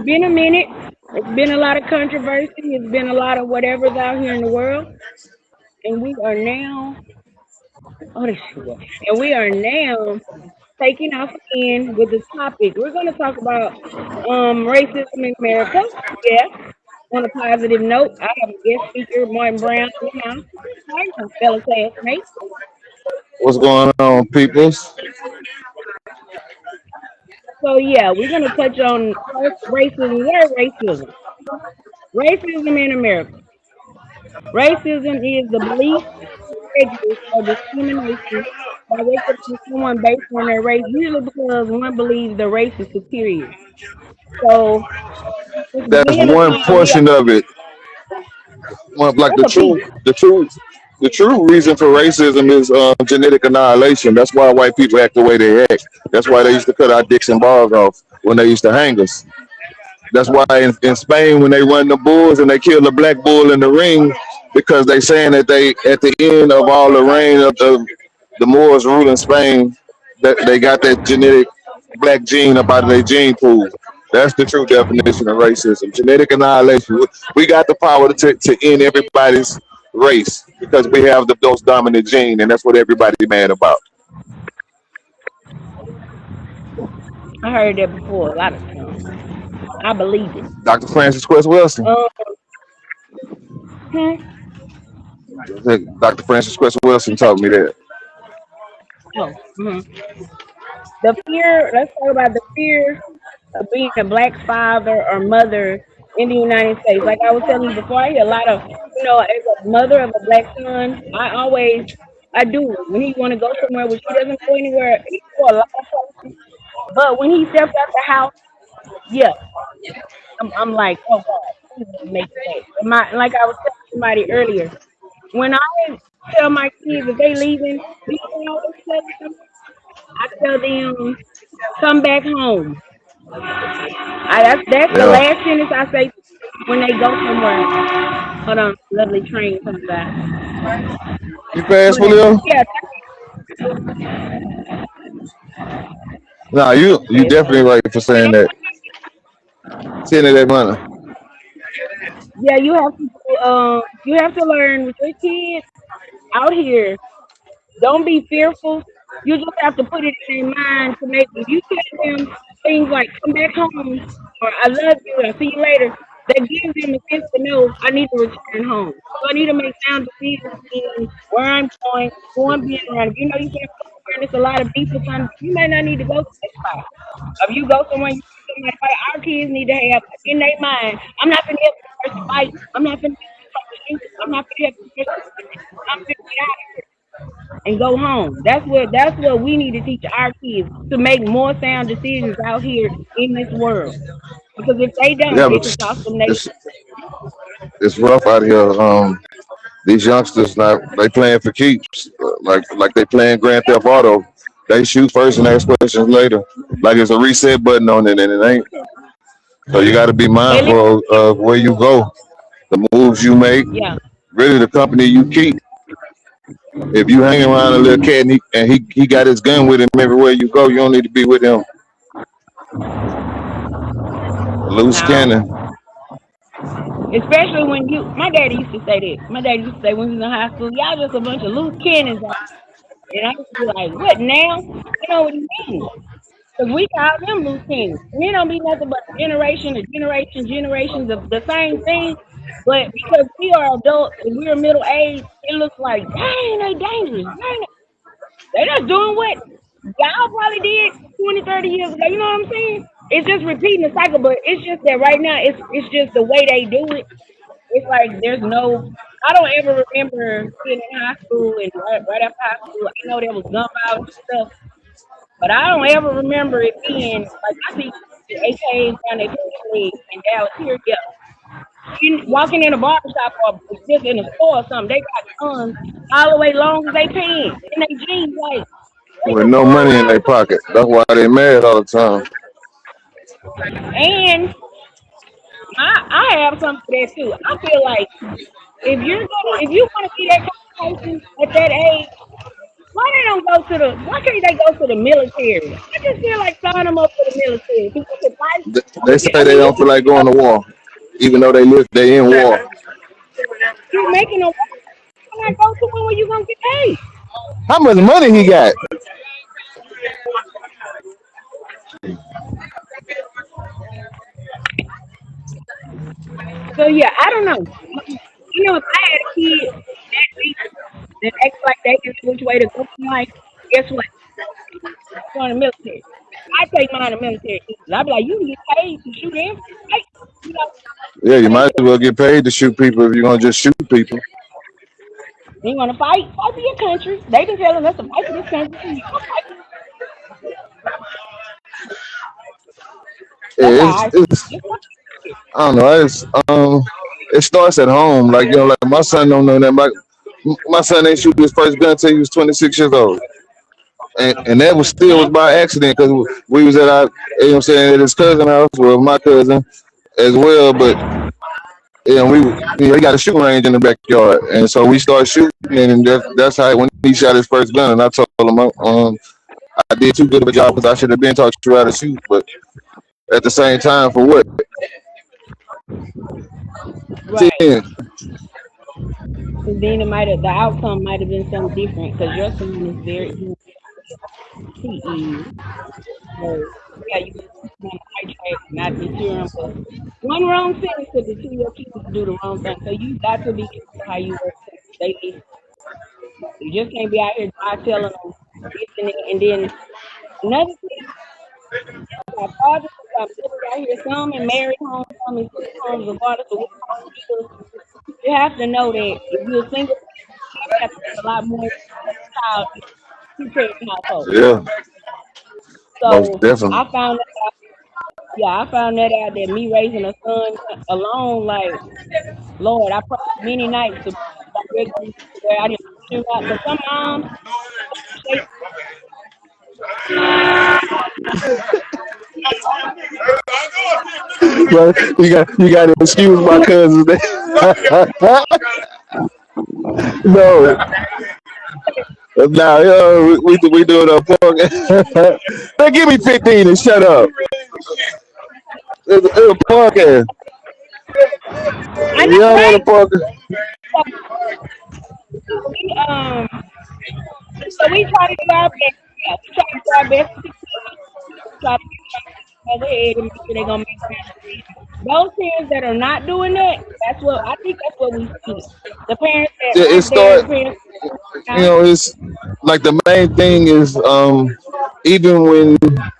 Been a minute. It's been a lot of controversy. It's been a lot of whatever's out here in the world, and we are now. Oh, this shit. And we are now taking off again with the topic. We're going to talk about racism in America. Yes. On a positive note, I have a guest speaker, Martin Brown, in the house. Hi, fellow classmates. What's going on, peoples? So yeah, we're gonna touch on first racism. What is racism? Racism in America. Racism is the belief, prejudice, or discrimination directed against someone based on their race, usually because one believes the race is superior. So to That's begin, one we are portion of it. One, like that's a piece. the true reason for racism is genetic annihilation. That's why white people act the way they act. That's why they used to cut our dicks and balls off when they used to hang us. That's why in Spain when they run the bulls and they kill the black bull in the ring because they saying that they at the end of all the reign of the Moors ruling Spain that they got that genetic black gene up out of their gene pool. That's the true definition of racism. Genetic annihilation. We got the power to end everybody's race because we have the most dominant gene, and that's what everybody mad about. I heard that before a lot of times. I believe it. Dr. Francis Quest Wilson. Um, hmm, Dr. Francis Quest Wilson told me that. oh, the fear. Let's talk about the fear of being a black father or mother in the United States. Like I was telling you before, I hear a lot of, as a mother of a black son, I do. When he want to go somewhere, which he doesn't go anywhere, he go a lot of places. But when he steps out the house, yeah, I'm like, oh God, please don't make that. Like I was telling somebody earlier, when I tell my kids that they leaving, you know what I always tell them? I tell them, come back home. That's the Yeah. last sentence I say when they go somewhere. Hold on, lovely train coming by. You fast, But Julio? yeah, Nah, you okay. definitely right for saying that. Saying that money. Yeah, you have to learn with your kids out here. Don't be fearful. You just have to put it in their mind to make if you tell them things like come back home or I love you, I'll see you later, that gives them a sense to know I need to return home. So I need to make sound decisions in where I'm going, who I'm being around. If you know you can't go somewhere and it's a lot of people time, you may not need to go to that spot. If you go somewhere and you see somebody fight, our kids need to have in their mind, I'm not gonna help this person fight. I'm not gonna help this person shoot. I'm not gonna help this person. I'm gonna get out of here and go home. That's what we need to teach our kids to make more sound decisions out here in this world. Because if they don't, Yeah, it but could cost them their it's rough out here. These youngsters not they playing for keeps, like they playing Grand Theft Auto. They shoot first and ask questions later. Like there's a reset button on it and it ain't. So you got to be they live. mindful of where you go, the moves you make, Yeah, really the company you keep. If you hang around a little cat and he got his gun with him everywhere you go, you don't need to be with him. Loose no. cannon. Especially when my daddy used to say that. My daddy used to say when he was in high school, y'all just a bunch of loose cannons. And I used to be like, what now? You know what he means? Because we call them loose cannons. And it don't be nothing but generations of the same thing. But because we are adults and we're middle aged, it looks like, dang, they dangerous. Dang, they're just doing what y'all probably did 20, 30 years ago. You know what I'm saying? It's just repeating the cycle, but it's just that right now it's just the way they do it. It's like there's no. I don't ever remember being in high school and right after high school. I know there was gun violence and stuff, but I don't ever remember it being like I see the AKs down at in Dallas here. Yeah, walking in a barber shop or just in a store or something, they got guns all the way long as they pants in their jeans. Like, what With the no money in their fuck? pocket. That's why they mad all the time. And I have something for that too. I feel like if you want to see that kind of person at that age, Why they don't go to the? Why can't they go to the military? I just feel like sign them up for the military. People can fight. They say I they mean, you don't feel like going to war, even though they in war. keep making them. Why not go to one where you gonna get paid? How much money he got? So yeah, I don't know. If I had a kid that that acts like they can switch way to go in life, guess what? Join the military. I take mine to the military. I'd be like, you can get paid to shoot him. Right? You know, Yeah, you they might as well get paid to shoot people if you're gonna just shoot people. you want to fight? Fight for your country. They've been telling us to fight for this country. You gonna fight. Yeah, That's how it's, I feel. it's I don't know. It starts at home. Like like my son don't know that. My son ain't shoot his first gun until he was 26 years old, and that was still was by accident because we was at our, you know what I'm saying, at his cousin house, well, my cousin as well, but he got a shooting range in the backyard, and so we started shooting, and that's how when he shot his first gun, and I told him, I did too good of a job because I should have been taught you how to shoot, but at the same time, for what? Right. 10. And then the outcome might have been something different because your son is he is. So yeah, you want to hydrate, not deter them. But one wrong sentence could deter your people to do the wrong thing. So you got to be careful how you work. They listen. You just can't be out here not telling them listening. And then another thing, our fathers, our mothers out here, some in married homes, some in single homes, regardless of what home you live. You have to know that if you're a single parent, you have to put a lot more into a child in a two-parent household. Yeah, most So definitely. I found that out. Yeah, I found that out that me raising a son alone, like Lord, I prayed many nights to direct me to where I didn't push him out. Because some moms, they But you got to excuse my cousins. No, now we doing a podcast. Man, give me 15 and shut up. It's a podcast. I know, Y'all want a right? podcast? So we so we try to do our best. Yeah, we try to do our best to try to get over head and make sure they're gonna make better decisions. Those parents that are not doing that, that's what we see. The parents that Yeah, it aren't there, the start. parents You now. know, it's like the main thing is even when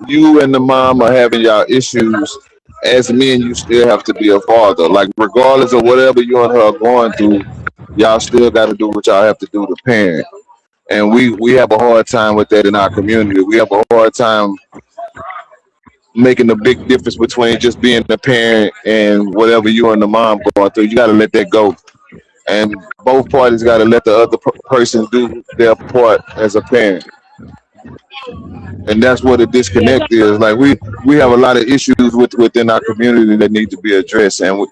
you and the mom are having y'all issues, as men, you still have to be a father. Like regardless of whatever you and her are going through, y'all still got to do what y'all have to do to parent. And we have a hard time with that in our community. We have a hard time making a big difference between just being a parent and whatever you and the mom going through. You got to let that go, and both parties got to let the other person do their part as a parent. And that's what a Yeah, disconnect is. Like we have a lot of issues within our community that need to be addressed, and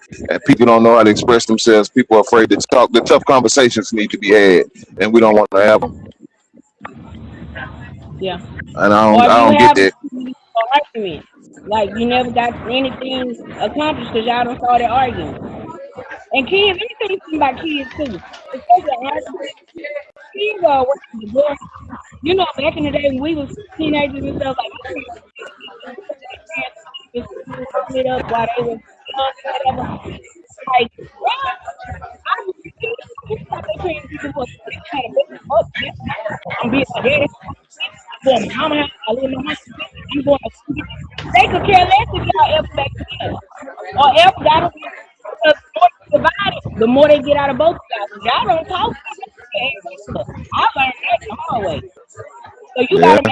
people don't know how to express themselves. People are afraid to talk. The tough conversations need to be had, and we don't want to have them. yeah. And Or if I you don't get have that. an argument, like you never got anything accomplished because y'all don't started arguing. And kids, let me tell you something about kids too. Especially arguing. Kids are working divorce. Back in the day when we was teenagers and stuff, like my parents would split up while they were young or whatever. Like, well, I was stop their parents getting divorced. They try to make them up. I'm being my daddy. I'm going to my mama house. I live in my mama. I'm going to. They could care less if y'all ever back together or ever got a because the more you divide it, the more they get out of both of y'all. So y'all don't talk. I learned that the hard way. So you got Yeah, them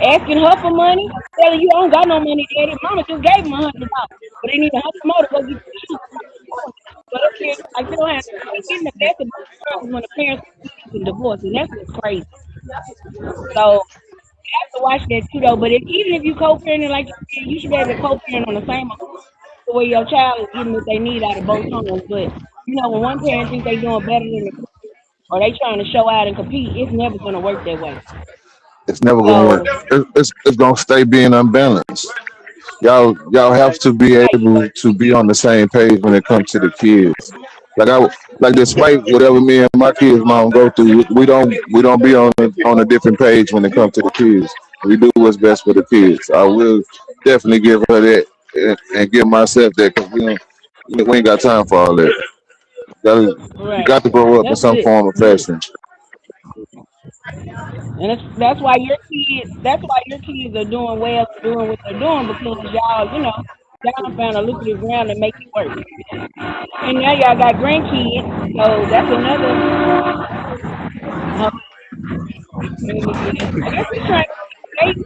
asking her for money, telling you I don't got no money, daddy. Mama just gave them $100, but they need $100 more to go get the shoes. So the kids like they don't have they getting the best of both worlds when the parents are divorce, and that's what's crazy. So you have to watch that too, though. But even if you co-parenting like you said, you should be able to co-parent on the same where your child is getting what they need out of both homes. But when one parent thinks they're doing better than the or they trying to show out and compete, it's never gonna work that way. It's never gonna work. So It's gonna stay being unbalanced. Y'all have to be right, able to be on the same page when it comes to the kids. Like I like despite whatever me and my kids mom go through, we don't be on a different page when it comes to the kids. We do what's best for the kids. I will definitely give her that and give myself that because we ain't got time for all that. You right. got to grow up in That's some good. form of fashion. And that's why your kids. That's why your kids are doing well, doing what they're doing because y'all found a lucrative ground to make it work. And now y'all got grandkids, so that's another. Uh, I guess he's trying to make.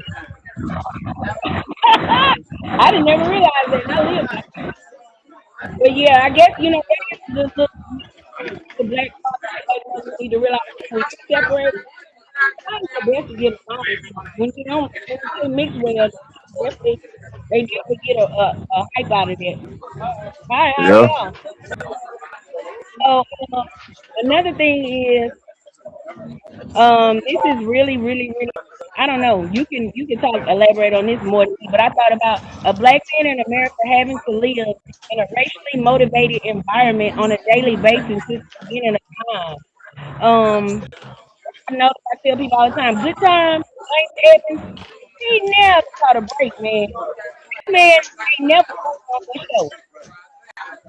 I didn't never realize that. And I live like that. But yeah, I guess that is the black father and black mother need to realize when you separate. It's the best to get along. When you don't mix well, definitely they definitely get a hype out of that. Hi, how Yeah. y'all? So another thing is this is really, really, really. I don't know. You can talk elaborate on this more, but I thought about a black man in America having to live in a racially motivated environment on a daily basis since the beginning of time. Um, I know I tell people all the time, good time, Lance Evans, he never caught a break, man. This man ain't never on the show.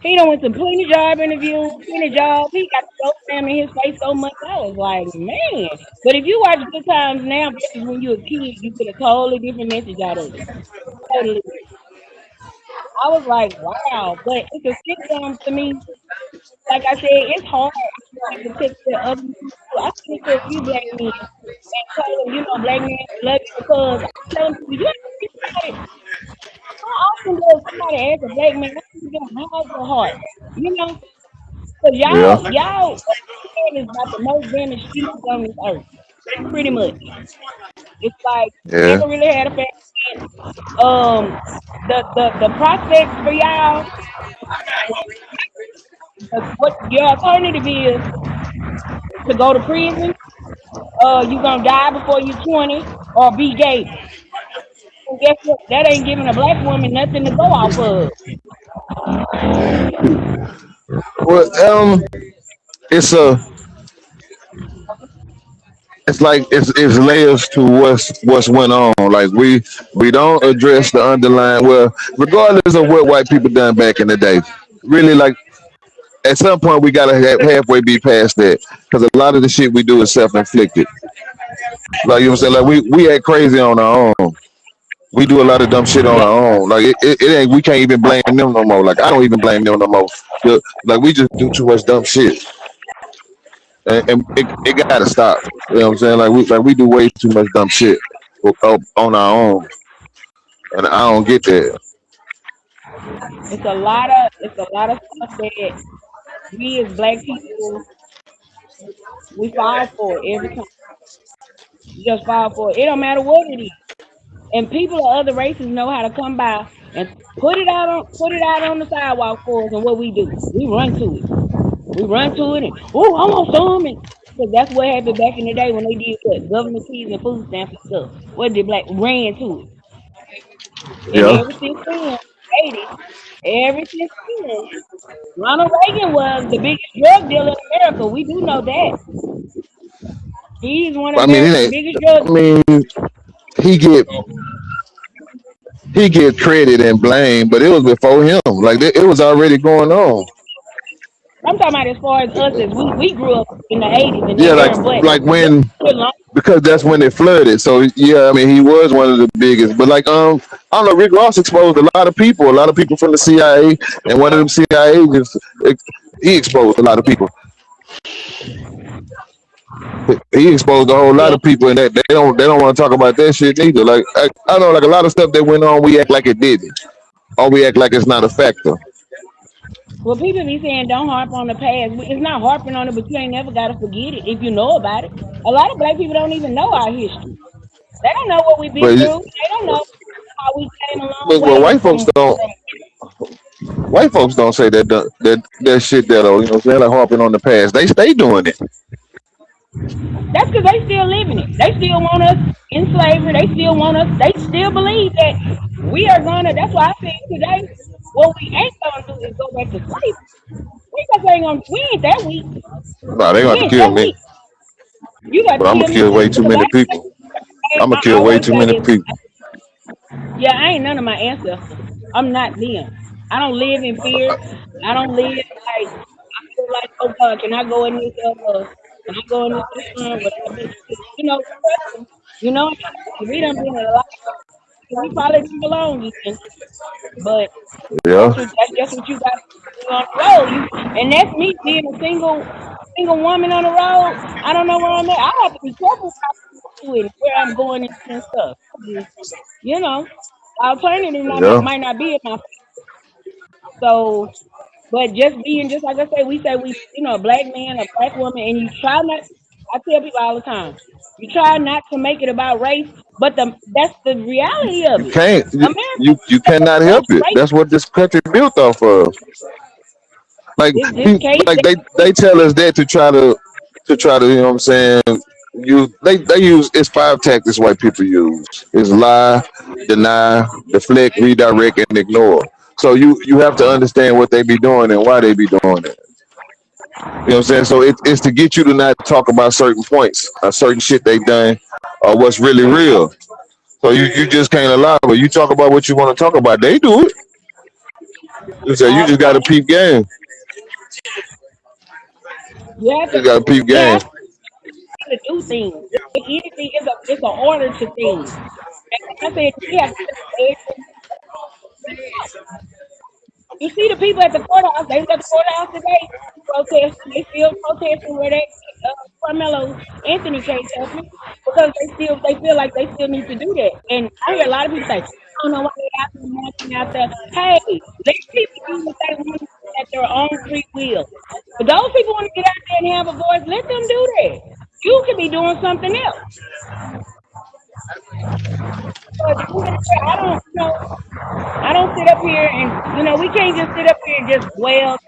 He done went to plenty job interviews, plenty jobs. He got so slammed in his face so much. I was like, man. But if you watch Good Times now versus when you were a kid, you get a totally different message out of it. Totally. I was like, wow. But it's a sitcom to me. Like I said, it's hard to take the other people. I think to a few black men and tell them, black men love you because I'm telling people, you have to think about it. How often does somebody ask a black man, "What's your how's your heart?" You know, because Yeah. y'all man is about the most damaged species on this earth, pretty much. It's like Yeah. never really had a family. Um, the prospects for y'all, what your alternative is to go to prison. You gonna die before you 20, or be gay. And guess what? That ain't giving a black woman nothing to go off of. Well, it's a it's like it's layers to what's went on. Like we don't address the underlying. Well, regardless of what white people done back in the day, really like at some point we gotta halfway be past that because a lot of the shit we do is self inflicted. Like you know what I'm saying, like we act crazy on our own. We do a lot of dumb shit on Yep. our own. Like it ain't. We can't even blame them no more. Like I don't even blame them no more. Like we just do too much dumb shit, and it gotta stop. You know what I'm saying? Like we do way too much dumb shit on our own, and I don't get that. It's a lot of stuff that we as black people we fall for it every time. We just fall for it. It don't matter what it is. And people of other races know how to come by and put it out on the sidewalk for us. And what we do, we run to it. We run to it and I want some. And because that's what happened back in the day when they did what government keys and food stamps and stuff. What did black ran to it? And Yeah. ever since then, 80s, ever since then, Ronald Reagan was the biggest drug dealer in America. We do know that. He's one of I mean, it America's ain't. biggest drug. I mean, he get he get credit and blame, but it was before him. Like it was already going on. I'm talking about as far as us as we grew up in the 80s in Yeah, that like era, but like just when long. because that's when it flooded. So yeah, I mean he was one of the biggest. But like I don't know, Rick Ross exposed a lot of people from the CIA, and one of them CIA agents he exposed a lot of people. He exposed a whole lot Yeah. of people, and that they don't want to talk about that shit neither. Like I don't know, like a lot of stuff that went on, we act like it didn't, or we act like it's not a factor. Well, people be saying don't harp on the past. It's not harping on it, but you ain't never got to forget it if you know about it. A lot of black people don't even know our history. They don't know what we've been But through. They don't know how we came a long but way from white folks don't say that shit that you know what I'm saying, like harping on the past. They stay doing it. That's because they still living it. They still want us in slavery. They still want us. They still believe that we are gonna. That's why I said today, what we ain't gonna do is go back to slavery. We just ain't gonna. We ain't that weak. Nah, they We got to ain't kill that me, weak. You got but to I'm gonna kill me kill way too too because many people. I'm gonna I kill way always too say many this. people. Yeah, I ain't none of my ancestors. I'm not them. I don't live in fear. I don't live like I feel like, oh God, can I go in this can I go in this restaurant without being, trust them. We done been in a lot. We probably didn't belong then, but Yeah, that's just what you got to do on the road. And that's me being a single woman on the road. I don't know where I'm at. I have to be careful with it, where I'm going and stuff. You know, alternative yeah. might not be in my. So, but just being, just like I say we, a black man, a black woman, and you try not. I tell people all the time, you try not to make it about race, but that's the reality of You it. can't. America You cannot help is it. race. That's what this country built off of. Like This case, like they tell us that to try to you know what I'm saying. They use it's five tactics white people use. It's lie, deny, deflect, redirect, and ignore. So you have to understand what they be doing and why they be doing it. You know what I'm saying? So it's to get you to not talk about certain points, or certain shit they done, or what's really real. So you just can't allow it. You talk about what you want to talk about. They do it. You say you all the just got to time, peep game. you have You to, got to peep you game. have to do things. If anything, it's an order to things. And like I said, we have to. You see the people at the courthouse. They was at the courthouse today protesting. They still protesting where they Carmelo Anthony case happened because they feel like they still need to do that. And I hear a lot of people say, I don't know why they out there marching out there. Hey, let people do what they want to do at their own free will. But those people want to get out there and have a voice. Let them do that. You could be doing something else. But at the end of the day, I don't sit up here and we can't just sit up here and just dwell.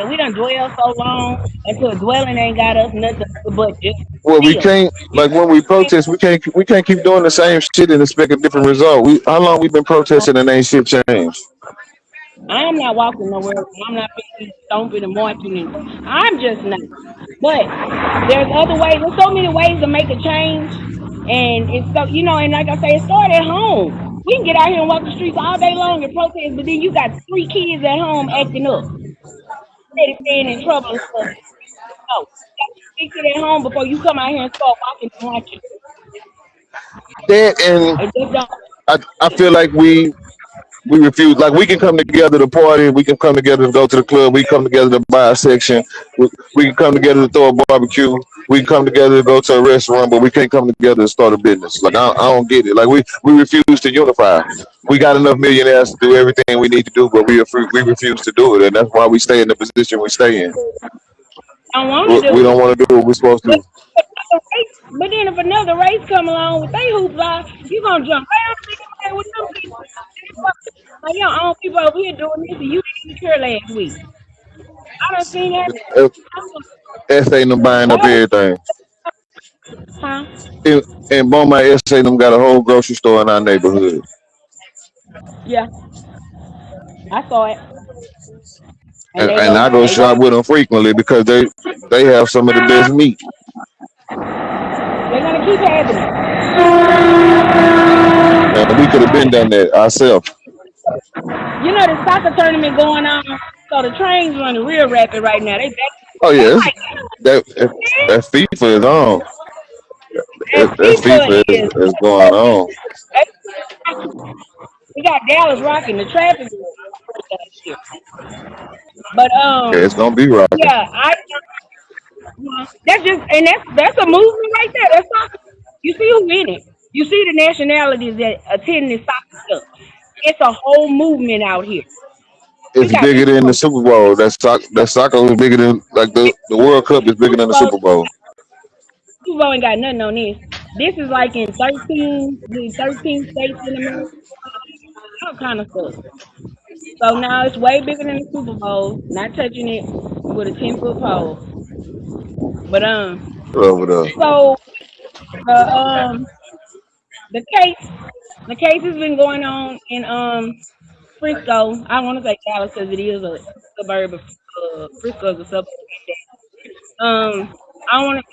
We done dwell so long until dwelling ain't got us nothing but just Well, we still. can't You like when we protest, we can't keep doing the same shit and expect a different result. How long we been know, protesting and ain't shit changed? I'm not walking nowhere. I'm not being stomping and marching, and I'm just not. But there's other ways. There's so many ways to make a change, and it's so and like I say, it started at home. We can get out here and walk the streets all day long and protest, but then you got 3 kids at home acting up, steady staying in trouble and stuff. No, you got to fix it at home before you come out here and start walking and marching. That and It just don't. I feel like we refuse. Like we can come together to party, we can come together to go to the club, we come together to buy a section, we can come together to throw a barbecue, we can come together to go to a restaurant, but we can't come together to start a business. Like I don't get it. Like we refuse to unify. We got enough millionaires to do everything we need to do, but we refuse to do it, and that's why we stay in the position we stay in. I want to We do don't it. want to do what we're supposed But, to. but then if another race come along with they hoopla, you gonna jump right on the same with them people. Like your own people over here doing this, and you didn't even care last week. I done seen that. S ain't them buying up everything. Huh? In Beaumont, S ain't them got a whole grocery store in our neighborhood. Yeah, I saw it, and And I go they shop gonna with them frequently because they have some of the best meat. they're gonna keep having it. And we could have been done that ourselves. The soccer tournament going on, so the trains running real rapid right now. Oh They yeah, like, that man, that FIFA is on. that That FIFA FIFA is. is going on. We got Dallas rocking the traffic here, but Yeah, it's gonna be rocking. yeah, that's just that's a movement right there. That's soccer. You see who in it. You see the nationalities that attend this soccer stuff. It's a whole movement out here. You It's got bigger people than the from Super Bowl. That soccer is bigger than like the World Cup is bigger Super than the Bowl. Super Bowl. Super Bowl ain't got nothing on this. This is like in 13 states in America, all kind of stuff. So now it's way bigger than the Super Bowl. Not touching it with a 10-foot pole. But over there. So the the case the case has been going on in Frisco. I want to say Dallas because it is a suburb of Frisco is a suburb. I want to.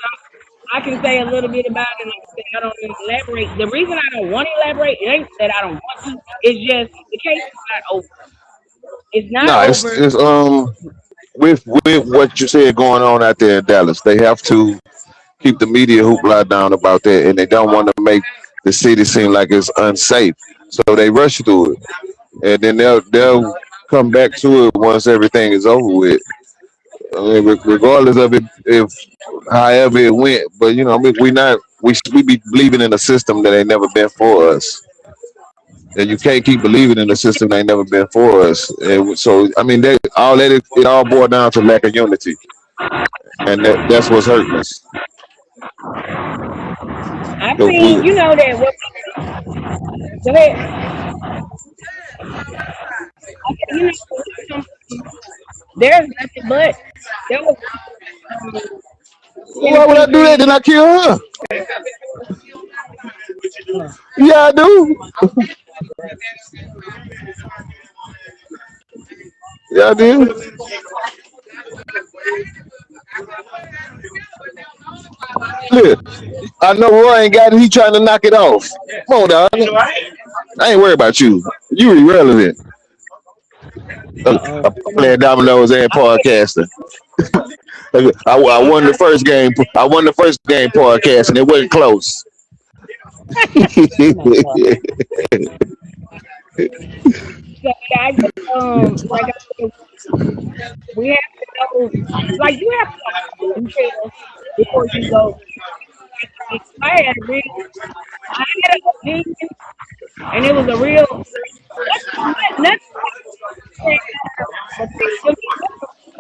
I can say a little bit about it. Like I said, I don't want to elaborate. The reason I don't want to elaborate, it ain't that I don't want to. It's just the case is not over. It's not No, over. it's with what you said going on out there in Dallas, they have to keep the media hoopla down about that, and they don't want to make the city seem like it's unsafe. So they rush through it, and then they'll come back to it once everything is over with. I mean, regardless of it, if however it went, but I mean, we be believing in a system that ain't never been for us, and you can't keep believing in a system that ain't never been for us. And so, I mean, it all boiled down to lack of unity, and that's what's hurting us. I So mean, you know that what go ahead. I said, some, there's nothing but there was um, why would I do that? Then penitentiary. I kill her? Uh, Yeah, I do. Yeah, I do. Look, I know Roy ain't got it. He trying to knock it off. Come on, dog. I ain't worried about you. You irrelevant. oh, come on. Playing dominoes and I said, podcasting. I won the first game. I won the first game podcast, and it wasn't close. oh my god. So yeah, I just like I said, we have to know, like you have to know details before you go. I had a dream. I had a dream, and it was a real nothing came out of it, but to me,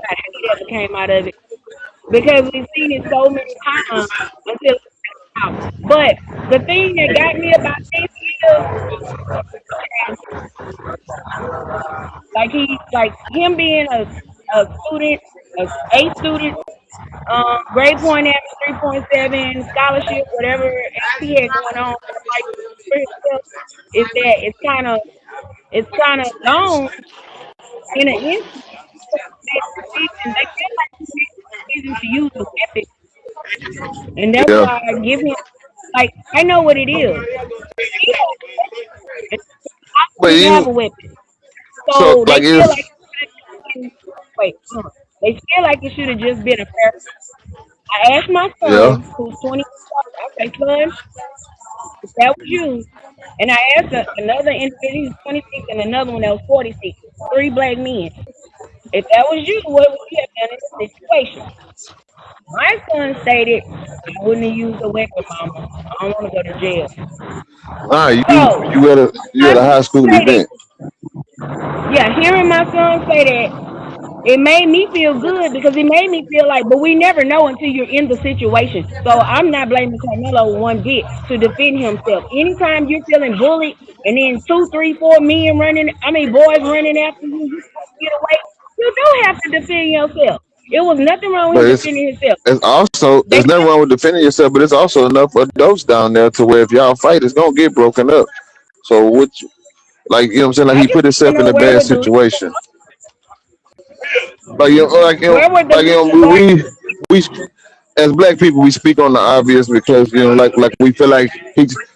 nothing ever came out of it because we've seen it so many times until it comes out. But the thing that got me about this is like him being a student, a student, grade point average 3.7, scholarship, whatever else he had going on, like for himself, is that it's kind of gone in an instant. They feel like he made the decision to use the weapon, and that's Yeah, why I give him like I know what it is. He has, I but didn't have you a weapon, so so like they feel if like wait, they feel like it should have just been a fair. I asked my yeah, son, who's 20, I say, son, if that was you, and I asked another individual who's 26 and another one that was 46, three black men. If that was you, what would you have done in this situation? My son stated, I wouldn't have used a weapon, mama. I don't want to go to jail. nah, So, you my at a son high school stated, event. yeah, hearing my son say that, it made me feel good because it made me feel like, but we never know until you're in the situation. So I'm not blaming Carmelo one bit to defend himself. Anytime you're feeling bullied and then two, three, four men running, I mean, boys running after you, you can't get away, you do have to defend yourself. It was nothing wrong with But him defending himself. it's also They there's nothing just, wrong with defending yourself, but it's also enough adults down there to where if y'all fight, it's gonna get broken up. So like what I'm saying, like I he just put want to himself in know a bad situation. Like where were the little like, we as black people we speak on the obvious because like we feel like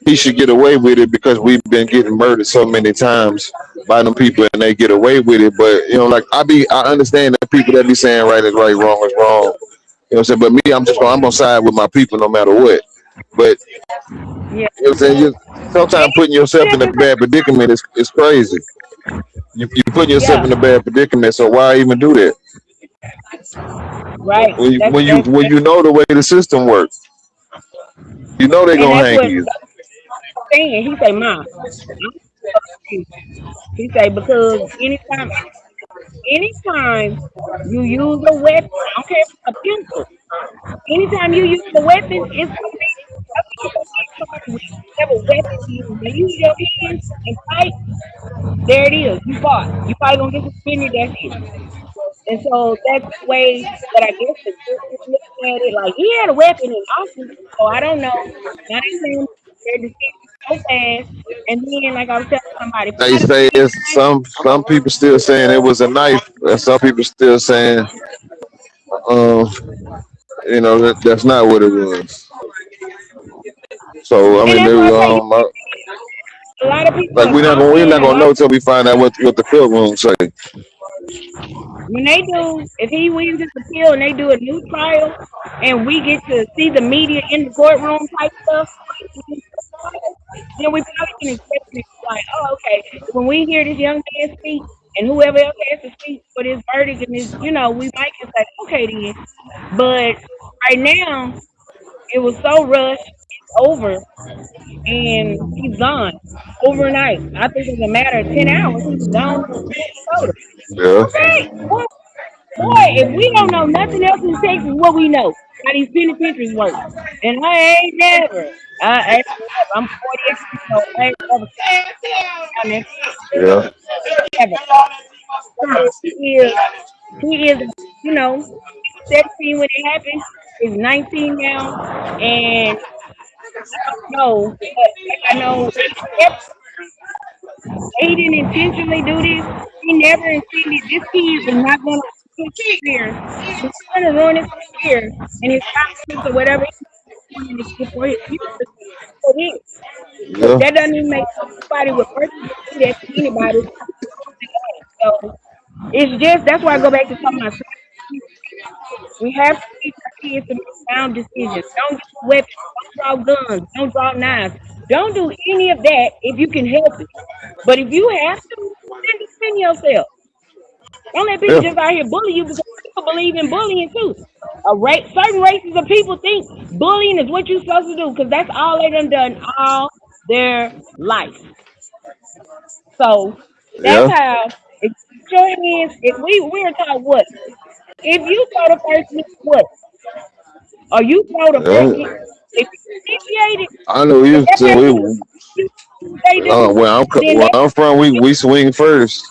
he should get away with it because we've been getting murdered so many times by them people and they get away with it. But like I understand that people that be saying right is right, wrong is wrong. You know what I'm saying? But me, I'm gonna side with my people no matter what. But yeah, you know what I'm saying? Sometimes putting yourself in a bad predicament is crazy. You putting yourself yeah, in a bad predicament, so why even do that? right. When you That's when you that's when that's you know the way the system works, you know they're and gonna that's hang what you. the saying. He say, "Mom," he say because anytime you use a weapon, I don't care if it's a pencil. Anytime you use a weapon, it's gonna be nothing you gonna get charged with. Whatever weapon you use, when you use your hands and fight, there it is. You fought. You probably gonna get suspended. That's it. And so that's the way that I guess the judge is looking at it. Like he had a weapon in office, so I don't know. Now they saying their decision so fast, and then like I was telling somebody, They somebody say it's some people still saying it was a knife, and some people still saying, um, that's not what it was. So I and mean, that's why I say a lot of people like are we're talking. not A gonna lot know till we find out what the courtroom say. when they do, if he wins his appeal and they do a new trial, and we get to see the media in the courtroom type stuff, then we probably can expect it like, oh, okay, when we hear this young man speak and whoever else has to speak for this verdict and this, we might can say, okay then. But right now, it was so rushed, it's over, and he's gone overnight. I think it's a matter of 10 hours. He was gone from Minnesota. Yeah, Okay, boy, if we don't know nothing else in Texas, what we know how these penitentiaries work. And I ain't never. I'm 48, so I ain't never down there yeah, ever. So he is, he was 17 when it happened. He's 19 now, and no, but like I know he didn't intentionally do this. He never intended. This kid is not going to ruin his career. He's not going to ruin his career and his confidence or whatever he's wanting to get for his future. For this. But yeah, that doesn't even make nobody with purpose to do that to anybody. So it's just that's why I go back to talking about we have to teach our kids to make sound decisions. Don't use weapons. Don't draw guns. Don't draw knives. Don't do any of that if you can help it. But if you have to, then defend yourself. Don't let people yeah, just out here bully you because people believe in bullying too. Certain races of people think bullying is what you're supposed to do because that's all they done all their life. So that's yeah, how. If you put your hands, if we were taught what? If you throw the first hit, what? Or you throw the first hit, yeah. if you initiate it, I know if you that said person they do, then where they I'm from. We swing first.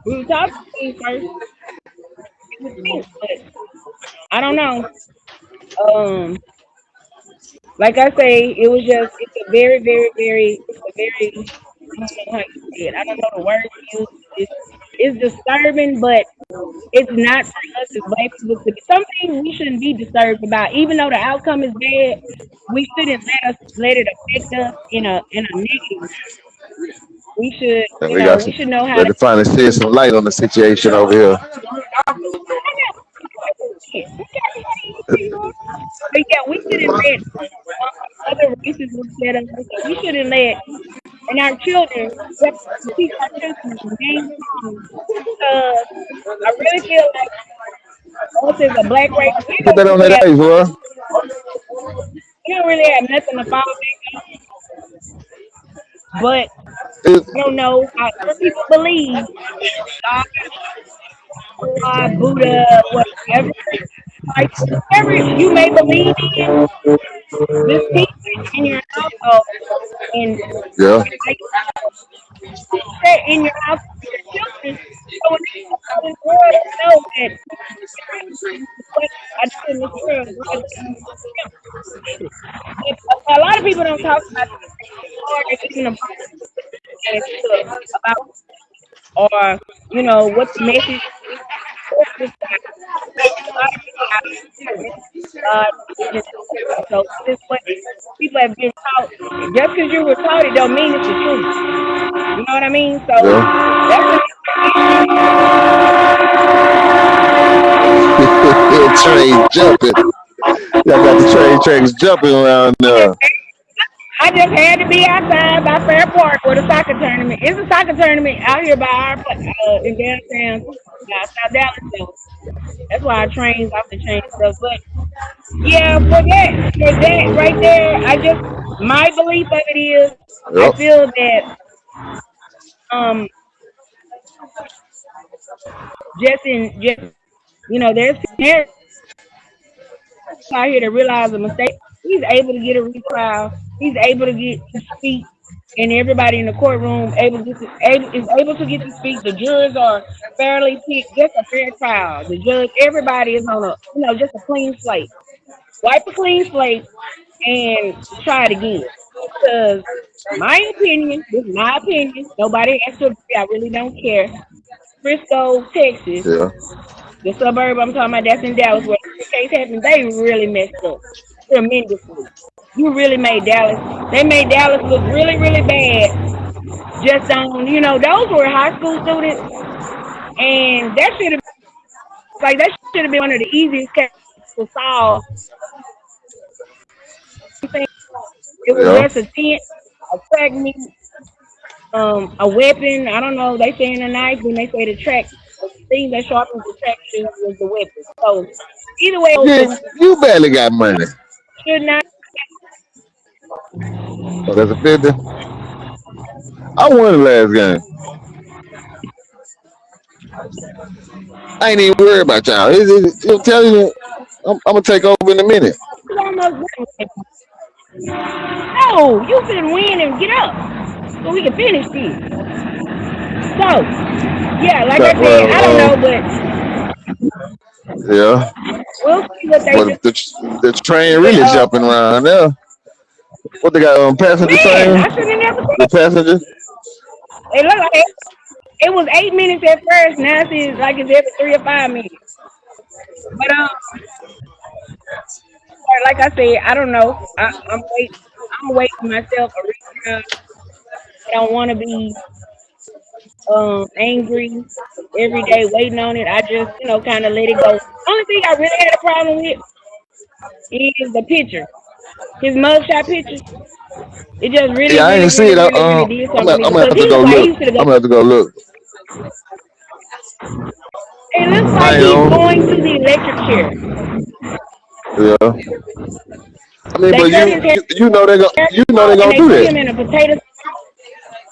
we were taught to think first. You would think, but I don't know. Um, like I say, it's a very, very, very, it's a very, I don't know how you say it. I don't know the word to use. It's disturbing, but it's not for us as black people to be. Some things we shouldn't be disturbed about, even though the outcome is bad. We shouldn't let it affect us in a negative. We should, And we got we some. should know how to. Ready to finally shed some light on the situation over here. But yeah, we shouldn't let other races look at us. We shouldn't let, and our children, we have to teach our children to remain strong. Because I really feel like us as a black race, Put that on that ice, bro. we don't really have nothing to fall back on. But It, I don't know how some people believe God, God, Buddha, whatever, like whatever you may believe in, just teach it in your household and yeah, like that in your house with your children. So when they go out in the world, they know that what I do in this world, God does in them. But a lot of people don't talk about that. It's hard to get in the and stuff about or what the message is. It's like a lot of people out there God religion and stuff. So this is what people have been taught. Just because you were taught it don't mean it's the truth. You know what I mean? So that's yeah. what Train jumping. Y'all got the train tracks jumping around I just there. had to be outside by Fair Park with a soccer tournament. It's a soccer tournament out here by our in downtown South Dallas. So that's why our trains off the chain stuff. But yeah, for that right there, my belief of it is I Yep. feel that um just there's parents out here to realize a mistake. He's able to get a retrial. He's able to get to speak. and everybody in the courtroom is able to get to speak. The jurors are fairly picked, just a fair trial. The judge, everybody is on a just a clean slate. Wipe a clean slate and try it again. Because my opinion, this is my opinion. Nobody has to agree. I really don't care. Frisco, Texas, Yeah. the suburb I'm talking about, that's in Dallas, where the case happened. They really messed up tremendously. You really made Dallas. They made Dallas look really, really bad. Just on, those were high school students, and that should have been one of the easiest cases to solve. It was Yeah. just a tent, a track meet, a weapon. I don't know. They saying a knife, then they say the thing that sharpens the track was the weapon. So either way, You barely got money. should not. Oh, that's a 50. I won the last game. I ain't even worried about y'all. It'll tell you I'm gonna take over in a minute. Almost. No, you can win and get up so we can finish this. So, yeah, like I said, I don't know, Yeah. but we'll see what they do. But the train But, really jumping around now. What they got on passenger man, train? I should have never said The passenger? it. Looked like it was 8 minutes at first. Now it's like it's every 3 or 5 minutes. But like I said, I don't know. I'm waiting. I'm waiting myself a retrial. I don't want to be angry every day waiting on it. I just kind of let it go. Only thing I really had a problem with is the picture, his mugshot picture. It just really, Yeah, I really, ain't see really, it. really, really did I'm something to me gonna because have he to go looked like he look. used to go. I'm gonna have to go look. It looks I like ain't he's on. going to the electric chair. Yeah. I mean, They but cut his hair you know they and gonna they do put that. him in a potato.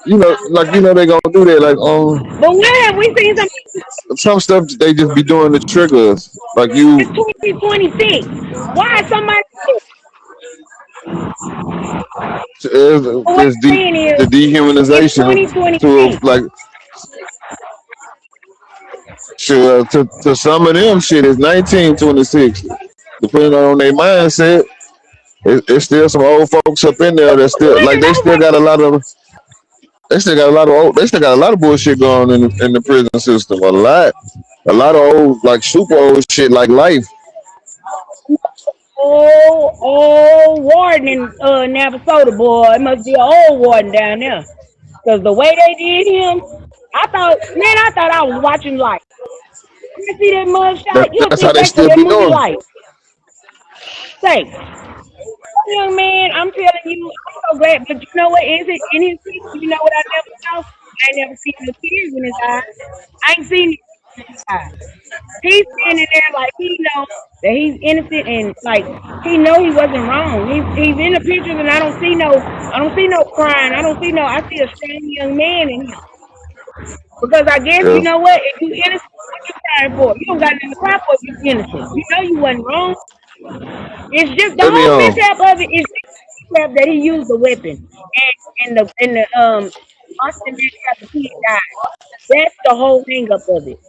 They gonna do that. Like But where have we seen something? some stuff they just be doing the triggers. Like It's 2026. Why is somebody? What it's I'm saying the is, it's dehumanization to 2026. like to some of them shit is 1926. Depending on their mindset, it's still some old folks up in there that still like Wondering, I was they still got a lot of bullshit going on in the prison system. A lot of old like super old shit like life. old warden in Navasota, boy. It must be an old warden down there. Because the way they did him, I thought I was watching Life. You see that mugshot, you'll That's how think they back to still that be movie doing. Life. Say, young man, I'm telling you, I'm so glad. But you know what is it in his teeth? You know what I never saw? I ain't never seen the tears in his eyes. I ain't seen it in his eyes. He's standing there like he knows that he's innocent and like he know he wasn't wrong. He's in the pictures and I don't see no crying. I see a strong young man in him. Because I guess you Yeah. know what? If you innocent, what you crying for? You don't got nothing to cry for if you innocent. You know you wasn't wrong. It's just the Let me whole mishap of it is just the mishap that he used the weapon and the Austin didn't have the kid died. That's the whole hang up of it.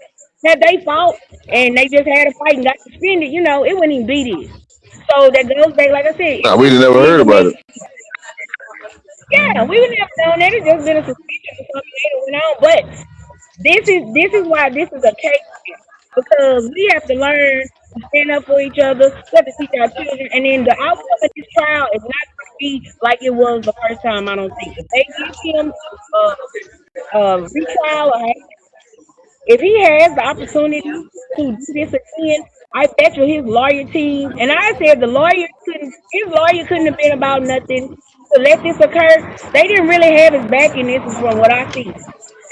Had they fought and they just had a fight and got suspended, it wouldn't even be this. So that goes back, like I said, Nah, it we just never heard didn't about make. it. Yeah, we would never known that. It just been a suspicion or something later went on. But this is why this is a case because we have to learn to stand up for each other. We have to teach our children, and then the outcome of this trial is not going to be like it was the first time. I don't think if they give him retrial or if he has the opportunity to do this again, I bet you his lawyer team, and I said his lawyer couldn't have been about nothing to let this occur. They didn't really have his back in this, from what I see.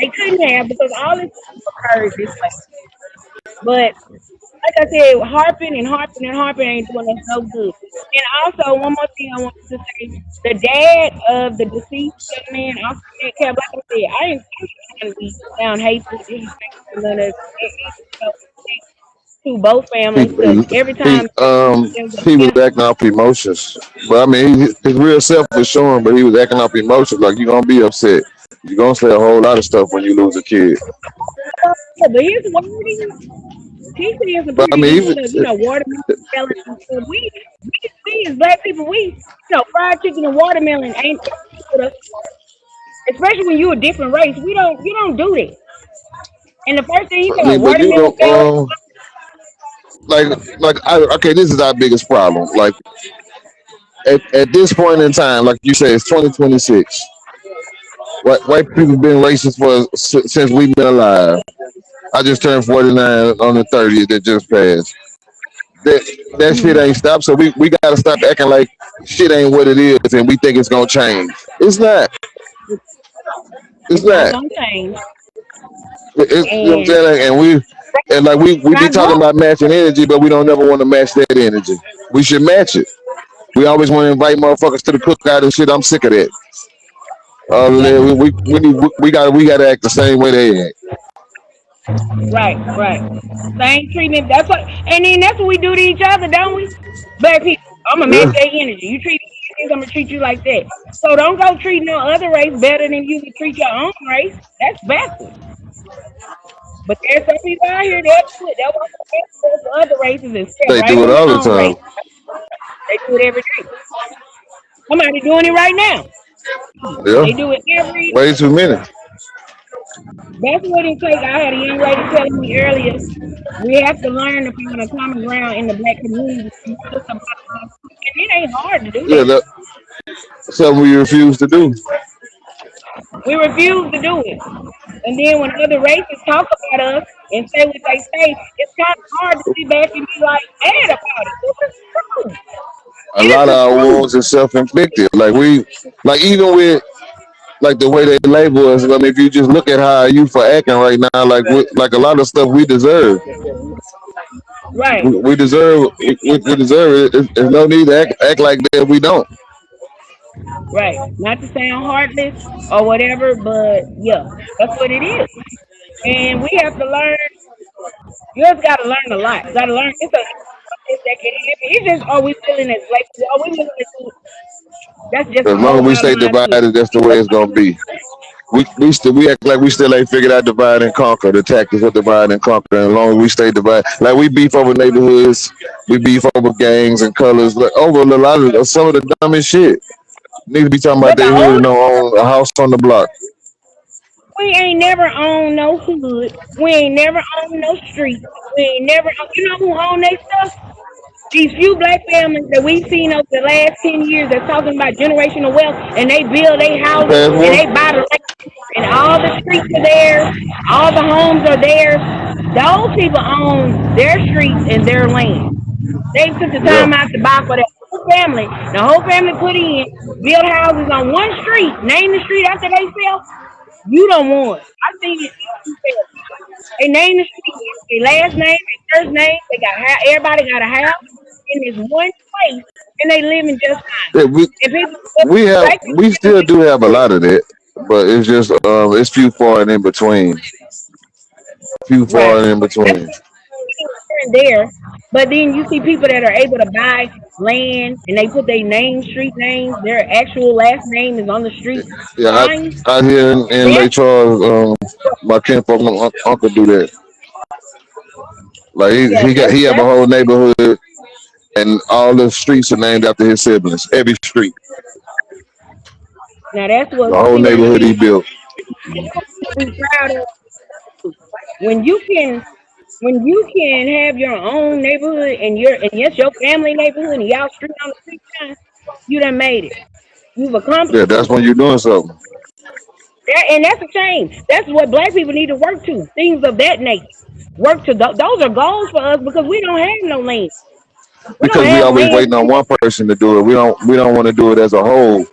They couldn't have because all this occurred this way. But like I said, harping and harping and harping ain't doing us no good. And also, one more thing I wanted to say: the dad of the deceased young man, Austin Metcalf, like I said, I ain't trying to be down hateful, disrespectful, none of it. to both He, families because every he time there's a he was family, acting off emotions. But I mean, his real self was showing, but he was acting off emotions. Like you gonna be upset. You gonna say a whole lot of stuff when you lose a kid. but his wording, he said some But I pretty mean, good, watermelon salad and stuff. We as black people, fried chicken and watermelon ain't with us, especially when you're a different race. You don't do that. And the first thing he I said, a mean, but you watermelon don't salad. like okay. This is our biggest problem. Like at this point in time, like you say, it's 2026. White people been racist for since we've been alive. I just turned 49 on the 30th that just passed. That shit Mm-hmm. ain't stopped. So we gotta stop acting like shit ain't what it is and we think it's gonna change. It's not. It's It's not not. gonna change. You know what I'm And saying? And like we be not talking going. about matching energy, but we don't never want to match that energy. We should match it. We always want to invite motherfuckers to the cookout and shit. I'm sick of that. Yeah. We gotta act the same way they act. Right, right. Same treatment. That's what we do to each other, don't we? Black people. I'm gonna match Yeah. their energy. You treat me, I'm gonna treat you like that. So don't go treat no other race better than you would treat your own race. That's backwards. But there's some people out here that do it. They want to for other races and step They right do it on their all the own time. race. They do it every day. Somebody doing it right now. Yeah. They do it every. Way too many. That's what it takes. I had a young lady telling me earlier. We have to learn to find a common ground in the black community. And it ain't hard to do Yeah, that. that's something we refuse to do. We refuse to do it. And then when other races talk about us and say what they say, it's kind of hard to sit back and be like mad about it. This is true. A This lot of is our true. wounds are self-inflicted. Like even with like the way they label us. I mean, if you just look at how you for acting right now, like a lot of stuff we deserve. Right, We deserve. We deserve it. There's no need to act like that. We don't. right. Not to sound heartless or whatever, but yeah, that's what it is. And we have to learn. You just got to learn a lot. You got to learn. It's that can happen. It's just are we willing as like are we willing to do it? That's just As the long whole as we bottom stay line to it. divided, that's the way it's gonna be. We act like we still ain't figured out divide and conquer the tactics of divide and conquer. And as long as we stay divided, like we beef over neighborhoods, we beef over gangs and colors, like, over a lot of some of the dumbest shit. Need to be talking about But the they hood and oldest, don't own a house on the block. we ain't never owned no hood. We ain't never owned no street. We ain't never. You know who own their stuff? These few black families that we've seen over the last 10 years that's talking about generational wealth, and they build their You houses pass and one? they buy the land, and all the streets are theirs, all the homes are theirs. Those people own their streets and their land. They took the Yeah. time out to buy for their whole family. The whole family put in, build houses on one street, name the street after they sell. You don't want. I think it. They name the street, their last name, their first name. They got everybody got a house in this one place, and they living just fine. Yeah, And people, black we people, still do have a lot of that, but it's just it's few far and in between. Few far right? and in That's between. here and there. But then you see people that are able to buy land and they put their name, street names, their actual last name is on the street Yeah, signs. out here in That's Lake Charles, my kinfolk uncle do that. Like yeah, he have a that's whole neighborhood and all the streets are named after his siblings. Every street, now that's the what whole see what neighborhood he we built. be proud of. When you can have your own neighborhood and yes your family neighborhood and y'all street on the street sign, you done made it. You've Yeah, accomplished that's something. when you're doing something. And that's a shame. That's what black people need to work to. Things of that nature. Work to those are goals for us because we don't have no land. We don't Because we have always land. waiting on one person to do it. We don't want to do it as a whole.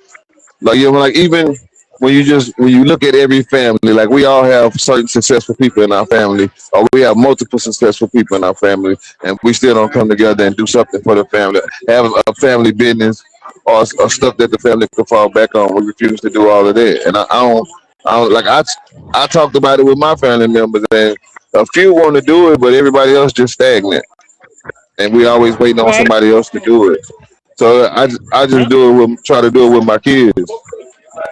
Like you know, like even when you look at every family, like we all have certain successful people in our family, or we have multiple successful people in our family, and we still don't come together and do something for the family, have a family business or stuff that the family can fall back on. We refuse to do all of that, and I don't like I talked about it with my family members, and A few want to do it, but everybody else just stagnant, and we always waiting on Right. somebody else to do it. So I just Yep. do it with try to do it with my kids.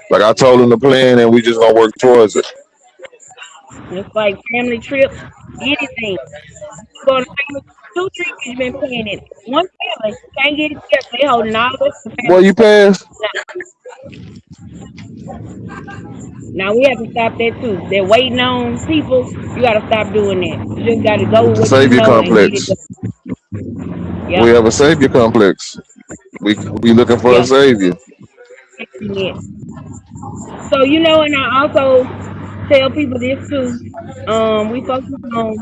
Like I told them the plan, and we just gonna work towards it. It's like family trips, anything. Go on a family 2, 3 years you've been planning it. One family can't get it together. They holding all this the Boy, family you together. passed. Now we have to stop that too. They're waiting on people. You gotta stop doing that. You just gotta go with what you Savior know and get it complex. done. We Yep. have a savior complex. We looking for a Yep. savior. It. So and I also tell people this too. We focus on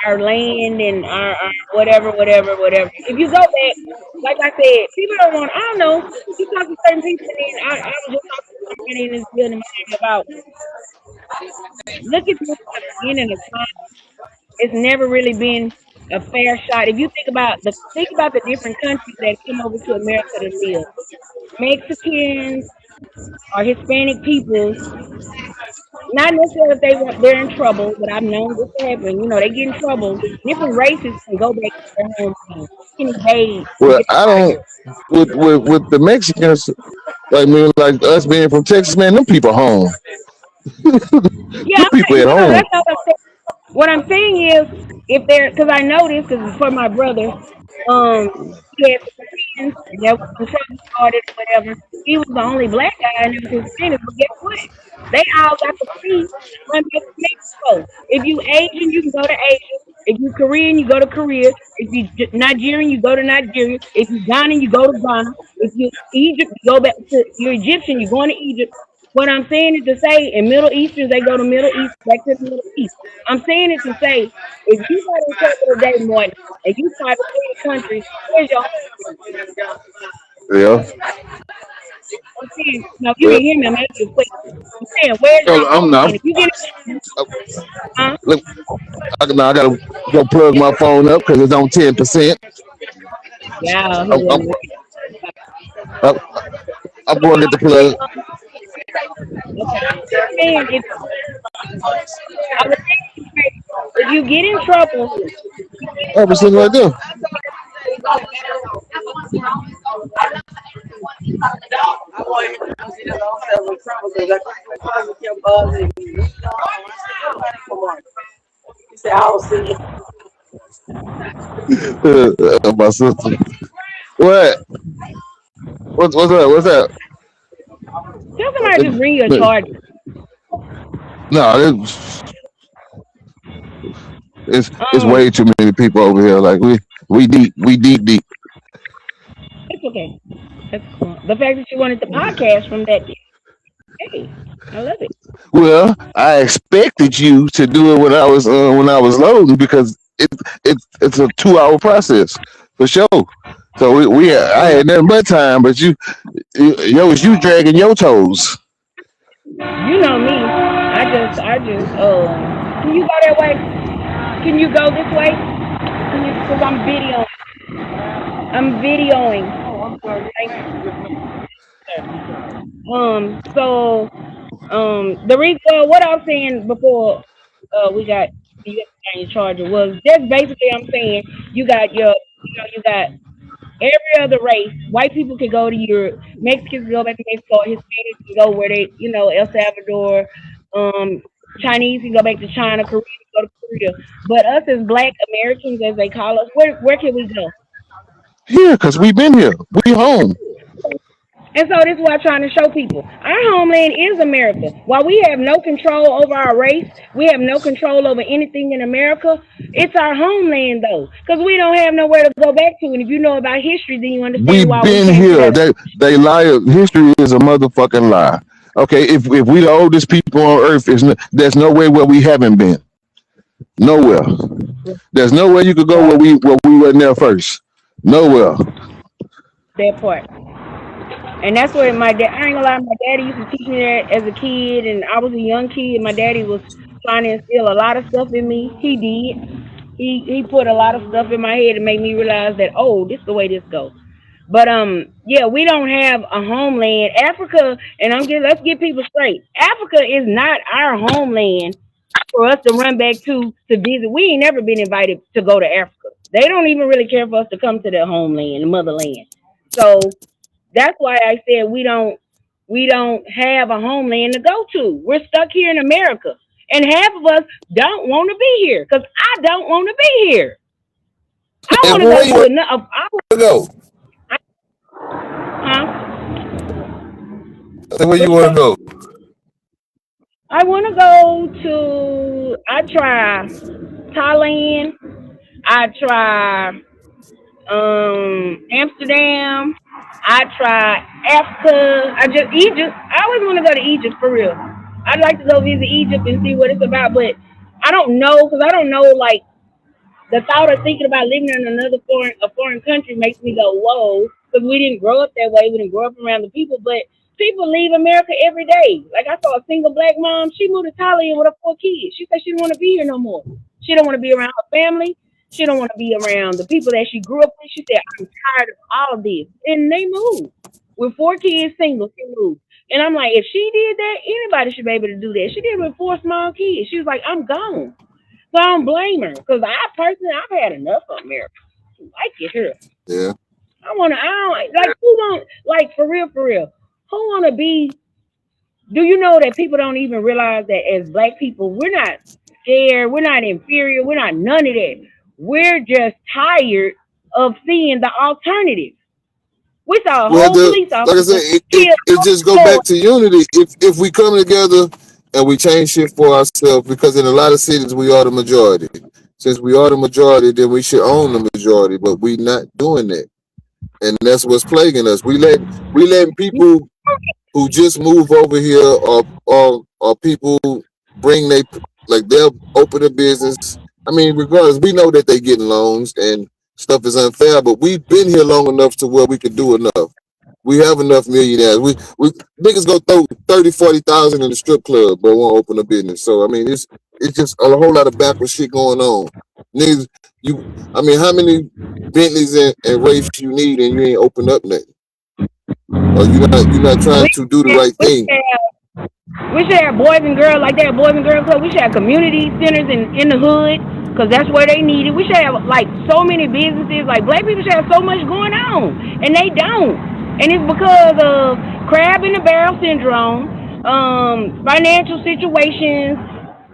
our land and our whatever. If you go back, like I said, people don't want. I don't know. You talk to certain people, and I was just talking to somebody in this building about look at this at the beginning of time. It's never really been a fair shot. If you think about the different countries that come over to America to live, Mexicans or Hispanic people. Not necessarily if they're in trouble, but I've known this to happen. They get in trouble. Different races can go back to their homeland, can invade and Well, get I out don't here. with the Mexicans. Like me, like us being from Texas, man. Them people home. Yeah, Them people at no, home. that's not what I'm saying. What I'm saying is, if they're, because I know this, because for my brother, he had some friends, and there was some trouble started, or whatever. He was the only black guy, and it was his friends. But guess what? They all got the free run back to Mexico. If you Asian, you can go to Asia. If you Korean, you go to Korea. If you Nigerian, you go to Nigeria. If you Ghanaian, you go to Ghana. If you Egypt, you go back to you're Egyptian, you're going to Egypt. What I'm saying is to say in Middle Easterns, they go to Middle East, back to the Middle East. I'm saying it to say if you got in trouble today, Martin, and you try to flee the country, where's your home? Yeah. I'm saying, no, you Well, didn't hear me. I'm asking you a question. I'm saying, where's your I'm home not. then? If you get in trouble, huh? Look, I gotta go plug my phone up because it's on 10%. Yeah, he I'm, I'm, wasn't I'm, I'm so going to get the plug. okay. I'm saying I was saying if you get in trouble, I was sitting right there. My sister. What? What's that? What's that? tell somebody to just bring you a charger. No, it's Um, way too many people over here. Like we deep. it's okay. That's cool. The fact that you wanted the podcast from that, hey, I love it. Well, I expected you to do it when I was loading because it's a 2 hour process for sure. So I Yeah. had nothing but time, but you dragging your toes. You know me. Can you go that way? Can you go this way? Can you? Because I'm videoing. I'm videoing. Thank you, sir. The reason, what I was saying before, we got you got your charger was just basically I'm saying you got every other race. White people can go to Europe. Mexicans can go back to Mexico. Hispanics can go where they, El Salvador. Um, Chinese can go back to China. Koreans can go to Korea. But us as Black Americans, as they call us, where can we go? Here, cause we've been here. We home. And so this is what I'm trying to show people. Our homeland is America. While we have no control over our race, we have no control over anything in America. It's our homeland though, because we don't have nowhere to go back to. And if you know about history, then you understand We've why we been came to here. that. They lie. History is a motherfucking lie. Okay, if we the oldest people on earth, there's no way where we haven't been. Nowhere. There's no way you could go Right, where we weren't there first. Nowhere. that part. And that's where my dad. I ain't gonna lie, my daddy used to teach me that as a kid, and I was a young kid. My daddy was trying to instill a lot of stuff in me. He did. He put a lot of stuff in my head and made me realize that this is the way this goes. But yeah, we don't have a homeland. Africa, and let's get people straight. Africa is not our homeland. for us to run back to visit. We ain't never been invited to go to Africa. They don't even really care for us to come to their homeland, the motherland. So that's why I said we don't have a homeland to go to. We're stuck here in America. And half of us don't want to be here because I don't want to be here. I And want to where go you to want another. to go? Huh? And where you What you want to go? go? I want to go to. I try Thailand. I try Amsterdam. I try Africa. I just Egypt. I always want to go to Egypt for real. I'd like to go visit Egypt and see what it's about, but I don't know because I don't know like the thought of thinking about living in another foreign country makes me go whoa because we didn't grow up that way. We didn't grow up around the people, but people leave America every day. Like I saw a single black mom. She moved to Thailand with her 4 kids. She said she didn't want to be here no more. She don't want to be around her family. She don't want to be around the people that she grew up with. She said I'm tired of all of this, and they moved with 4 kids, single. She moved. And I'm like, if she did that, anybody should be able to do that. She did it with 4 small kids. She was like, I'm gone. So I don't blame her because I personally I've had enough of America. I like it here. Yeah. I don't like who want like for real. Who wanna be do you know that people don't even realize that as black people we're not scared, we're not inferior, we're not none of that. We're just tired of seeing the alternative. We saw a Well, whole the police like I said, officer it kill it just go four. back to unity. If we come together and we change shit for ourselves, because in a lot of cities we are the majority. Since we are the majority, then we should own the majority. But we not doing that, and that's what's plaguing us. We letting people who just move over here, or people bring they like they'll open a business. I mean, regardless, we know that they getting loans and stuff is unfair, but we've been here long enough to where we could do enough. We have enough millionaires. We niggas go throw 30, 40,000 in the strip club, but won't open a business. So I mean, it's just a whole lot of backward shit going on. Niggas, you, I mean, how many Bentleys and Wraiths you need, and you ain't open up nothing, or you're not trying We to do the should right thing. we should have boys and girls like that, boys and girls club. We should have community centers in the hood because that's where they need it. We should have like so many businesses. Like black people should have so much going on, and they don't. And it's because of crab in the barrel syndrome, financial situations,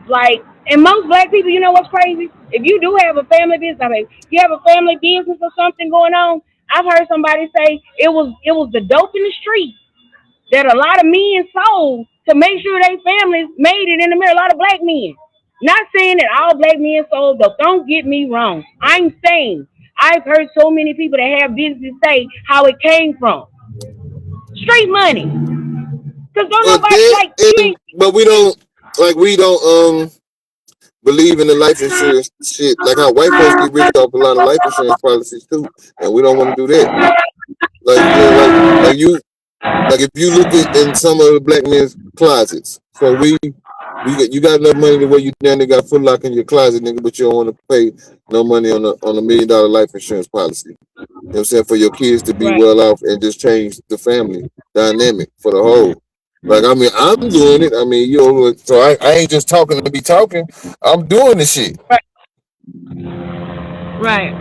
like. And most black people, you know what's crazy? If you do have a family business, I mean, you have a family business or something going on. I've heard somebody say it was the dope in the street that a lot of men sold to make sure their families made it in America. A lot of black men. Not saying that all black men sold dope. Don't get me wrong. I'm saying I've heard so many people that have businesses say how it came from. Street money. Cause don't But nobody that, like you and ain't but we don't believe in the life insurance shit. Like how white folks get rich off a lot of life insurance policies too, and we don't want to do that. Like like if you look at in some of the black men's closets, so you got enough money to where you down there got Foot Lock in your closet, nigga, but you don't want to pay no money on a $1 million life insurance policy. You know what I'm saying? For your kids to be right, well off and just change the family dynamic for the whole. Like I mean, I'm doing it. I mean, you know, so I ain't just talking to be talking. I'm doing the shit. right, right.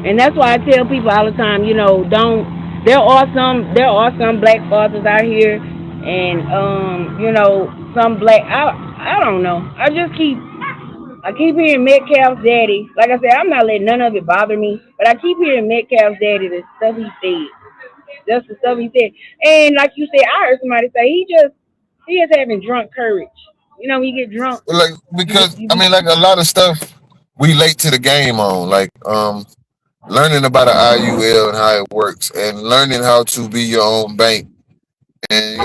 And that's why I tell people all the time, don't there are some black fathers out here and some black I don't know. I keep hearing Metcalf's daddy. Like I said, I'm not letting none of it bother me, but I keep hearing Metcalf's daddy the stuff he said. Just the stuff he said. And like you said, I heard somebody say he is having drunk courage. When you get drunk, Like you because you I be mean, like a lot of stuff we late to the game on. Like learning about an IUL and how it works, and learning how to be your own bank. And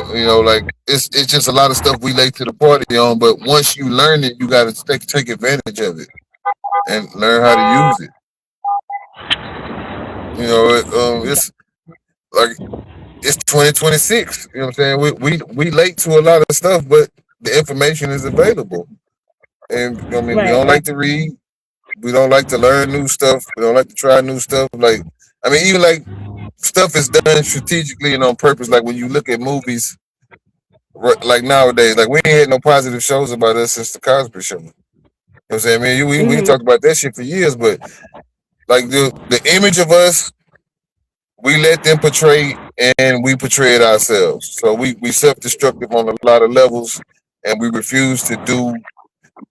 like it's just a lot of stuff we late to the party on. But once you learn it, you got to take advantage of it and learn how to use it. It's like it's 2026. You know what I'm saying? We late to a lot of stuff, but the information is available. And I mean, we right, don't right, like to read. We don't like to learn new stuff. We don't like to try new stuff. Like I mean, even like stuff is done strategically and on purpose. Like when you look at movies, Like nowadays, like we ain't had no positive shows about us since the Cosby Show. You know what I'm saying? Man, we Hmm. talked about that shit for years, but like the image of us, we let them portray and we portray it ourselves. So we self destructive on a lot of levels, and we refuse to do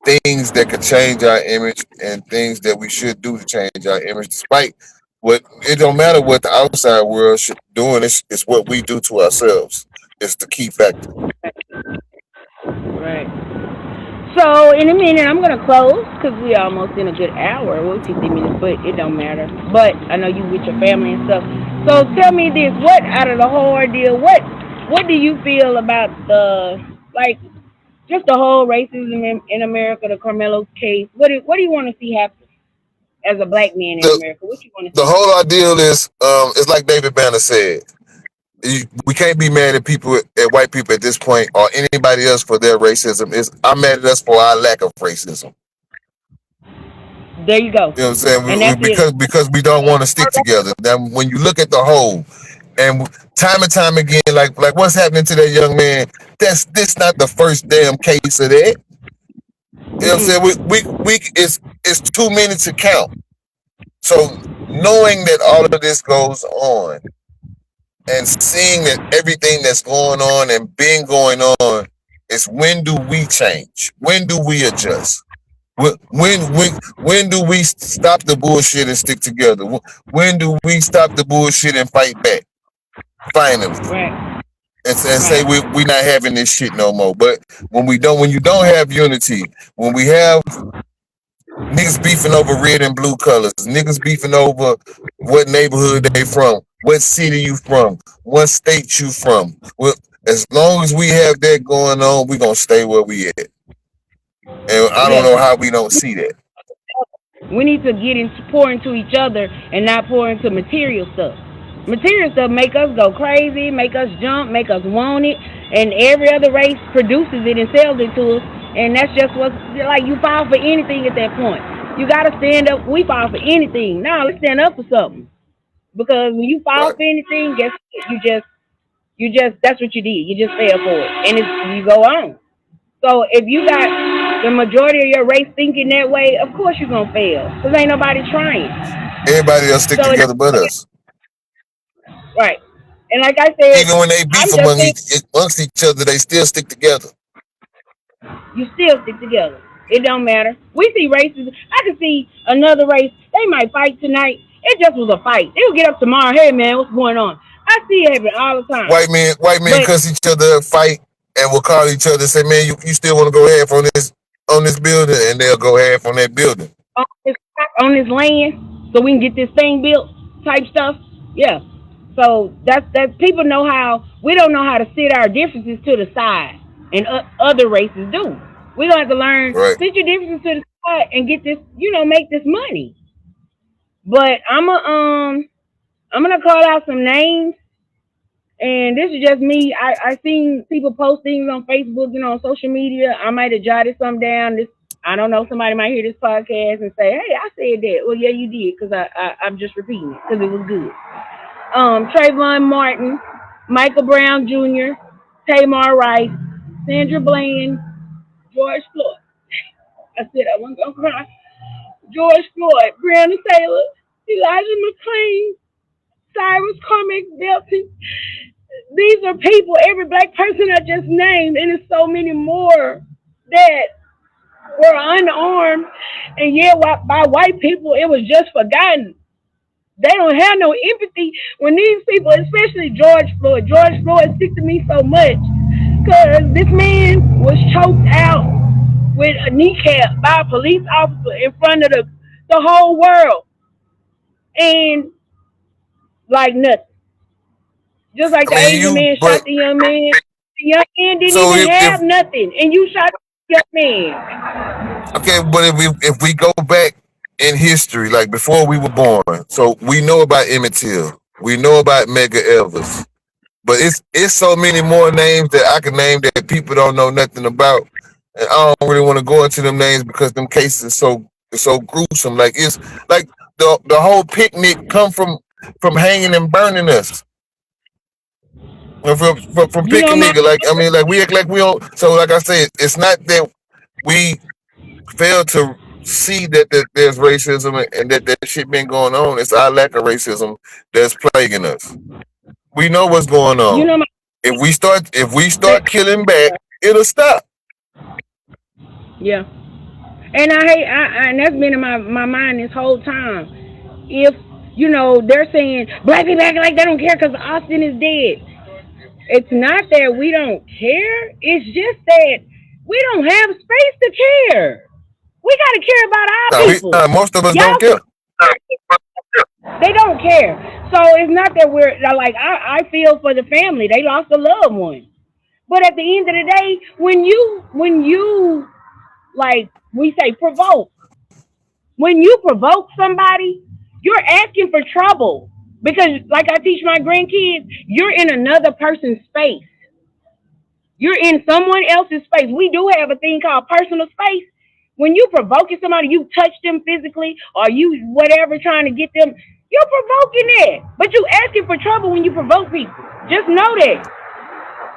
things that could change our image and things that we should do to change our image, despite what it don't matter what the outside world should doing. It's what we do to ourselves. It's the key factor. Right. So in a minute, I'm gonna close because we almost in a good hour. Well, 50 minutes, but it don't matter. But I know you with your family and stuff. So tell me this: what out of the whole ordeal? What do you feel about the like just the whole racism in America, the Carmelo case? What do you want to see happen as a black man in The America? What you want to the see whole ideal is it's like David Banner said. We can't be mad at people at white people at this point or anybody else for their racism. Is I'm mad at us for our lack of racism. happen? There you go, You know what I'm saying? and that's it. Because we don't want to stick together. Now, when you look at the whole, and time again, like what's happening to that young man? That's this not the first damn case of that. You know what I'm saying? Mm-mm. We it's too many to count. So knowing that all of this goes on and seeing that everything that's going on and been going on is when do we change? When do we adjust? When do we stop the bullshit and stick together? When do we stop the bullshit and fight back? Finally, Right, and say right. we not having this shit no more. But when you don't have unity, when we have niggas beefing over red and blue colors, niggas beefing over what neighborhood they from, what city you from, what state you from. Well, as long as we have that going on, we gonna stay where we at. And I don't Yeah. know how we don't see that. We need to get into pour into each other and not pour into material stuff. Material stuff make us go crazy, make us jump, make us want it, and every other race produces it and sells it to us. And that's just what's like you fall for anything at that point. You gotta stand up. We fall for anything. Now let's stand up for something because when you fall Right. for anything, guess what? You just that's what you did. You just fell for it, and it's you go on. So if you got the majority of your race thinking that way, of course you're gonna fail because ain't nobody trying. Everybody else stick So together but us. right, and like I said, Even when they beef I'm just saying amongst each other, they still stick together. you still stick together. It don't matter. We see races. I can see another race. They might fight tonight. It just was a fight. They'll get up tomorrow. Hey man, what's going on? I see it happen all the time. White men But cuss each other, fight, and will call each other and say, "Man, you still want to go half on this building?" And they'll go half on that building. on this on this land, so we can get this thing built, type stuff. Yeah. So that's people know how we don't know how to sit our differences to the side, and other races do. We gonna have to learn Right. sit your differences to the side and get this, make this money. But I'm gonna call out some names, and this is just me. I seen people post things on Facebook, on social media. I might have jotted some down. This I don't know. Somebody might hear this podcast and say, "Hey, I said that." Well, yeah, you did, because I'm just repeating it because it was good. Trayvon Martin, Michael Brown Jr., Tamar Rice, Sandra Bland, George Floyd. I said I wasn't gonna cry. George Floyd, Breonna Taylor, Elijah McClain, Cyrus Cormac Belton. These are people, every black person I just named, and there's so many more that were unarmed, and yeah, by white people, it was just forgotten. They don't have no empathy when these people, especially George Floyd sticks to me so much because this man was choked out with a kneecap by a police officer in front of the whole world, and like nothing. Just like I the mean, Asian man shot but the young man. The young man didn't so even if have nothing, and you shot the young man. okay, but if we go back in history, like before we were born, so we know about Emmett Till, we know about Medgar Evers, but it's so many more names that I can name that people don't know nothing about, and I don't really want to go into them names because them cases are so gruesome. Like it's like the whole picnic come from hanging and burning us. From You know picking my nigga. Like I mean, like we act like we don't. So like I said, it's not that we fail to see that there's racism and that shit been going on. It's our lack of racism that's plaguing us. We know what's going you on. know my If we start killing back, it'll stop. yeah. And I hate and that's been in my mind this whole time. If you know they're saying black people act like they don't care because Austin is dead. It's not that we don't care. It's just that we don't have space to care. We gotta care about our people. Most of us don't Y'all, care. they don't care. So it's not that we're like I feel for the family. They lost a loved one. But at the end of the day, when you like we say provoke, when you provoke somebody, you're asking for trouble. Because like I teach my grandkids, you're in another person's space. You're in someone else's space. We do have a thing called personal space. When you provoking somebody, you touch them physically or you whatever trying to get them, you're provoking it. But you asking for trouble when you provoke people. Just know that.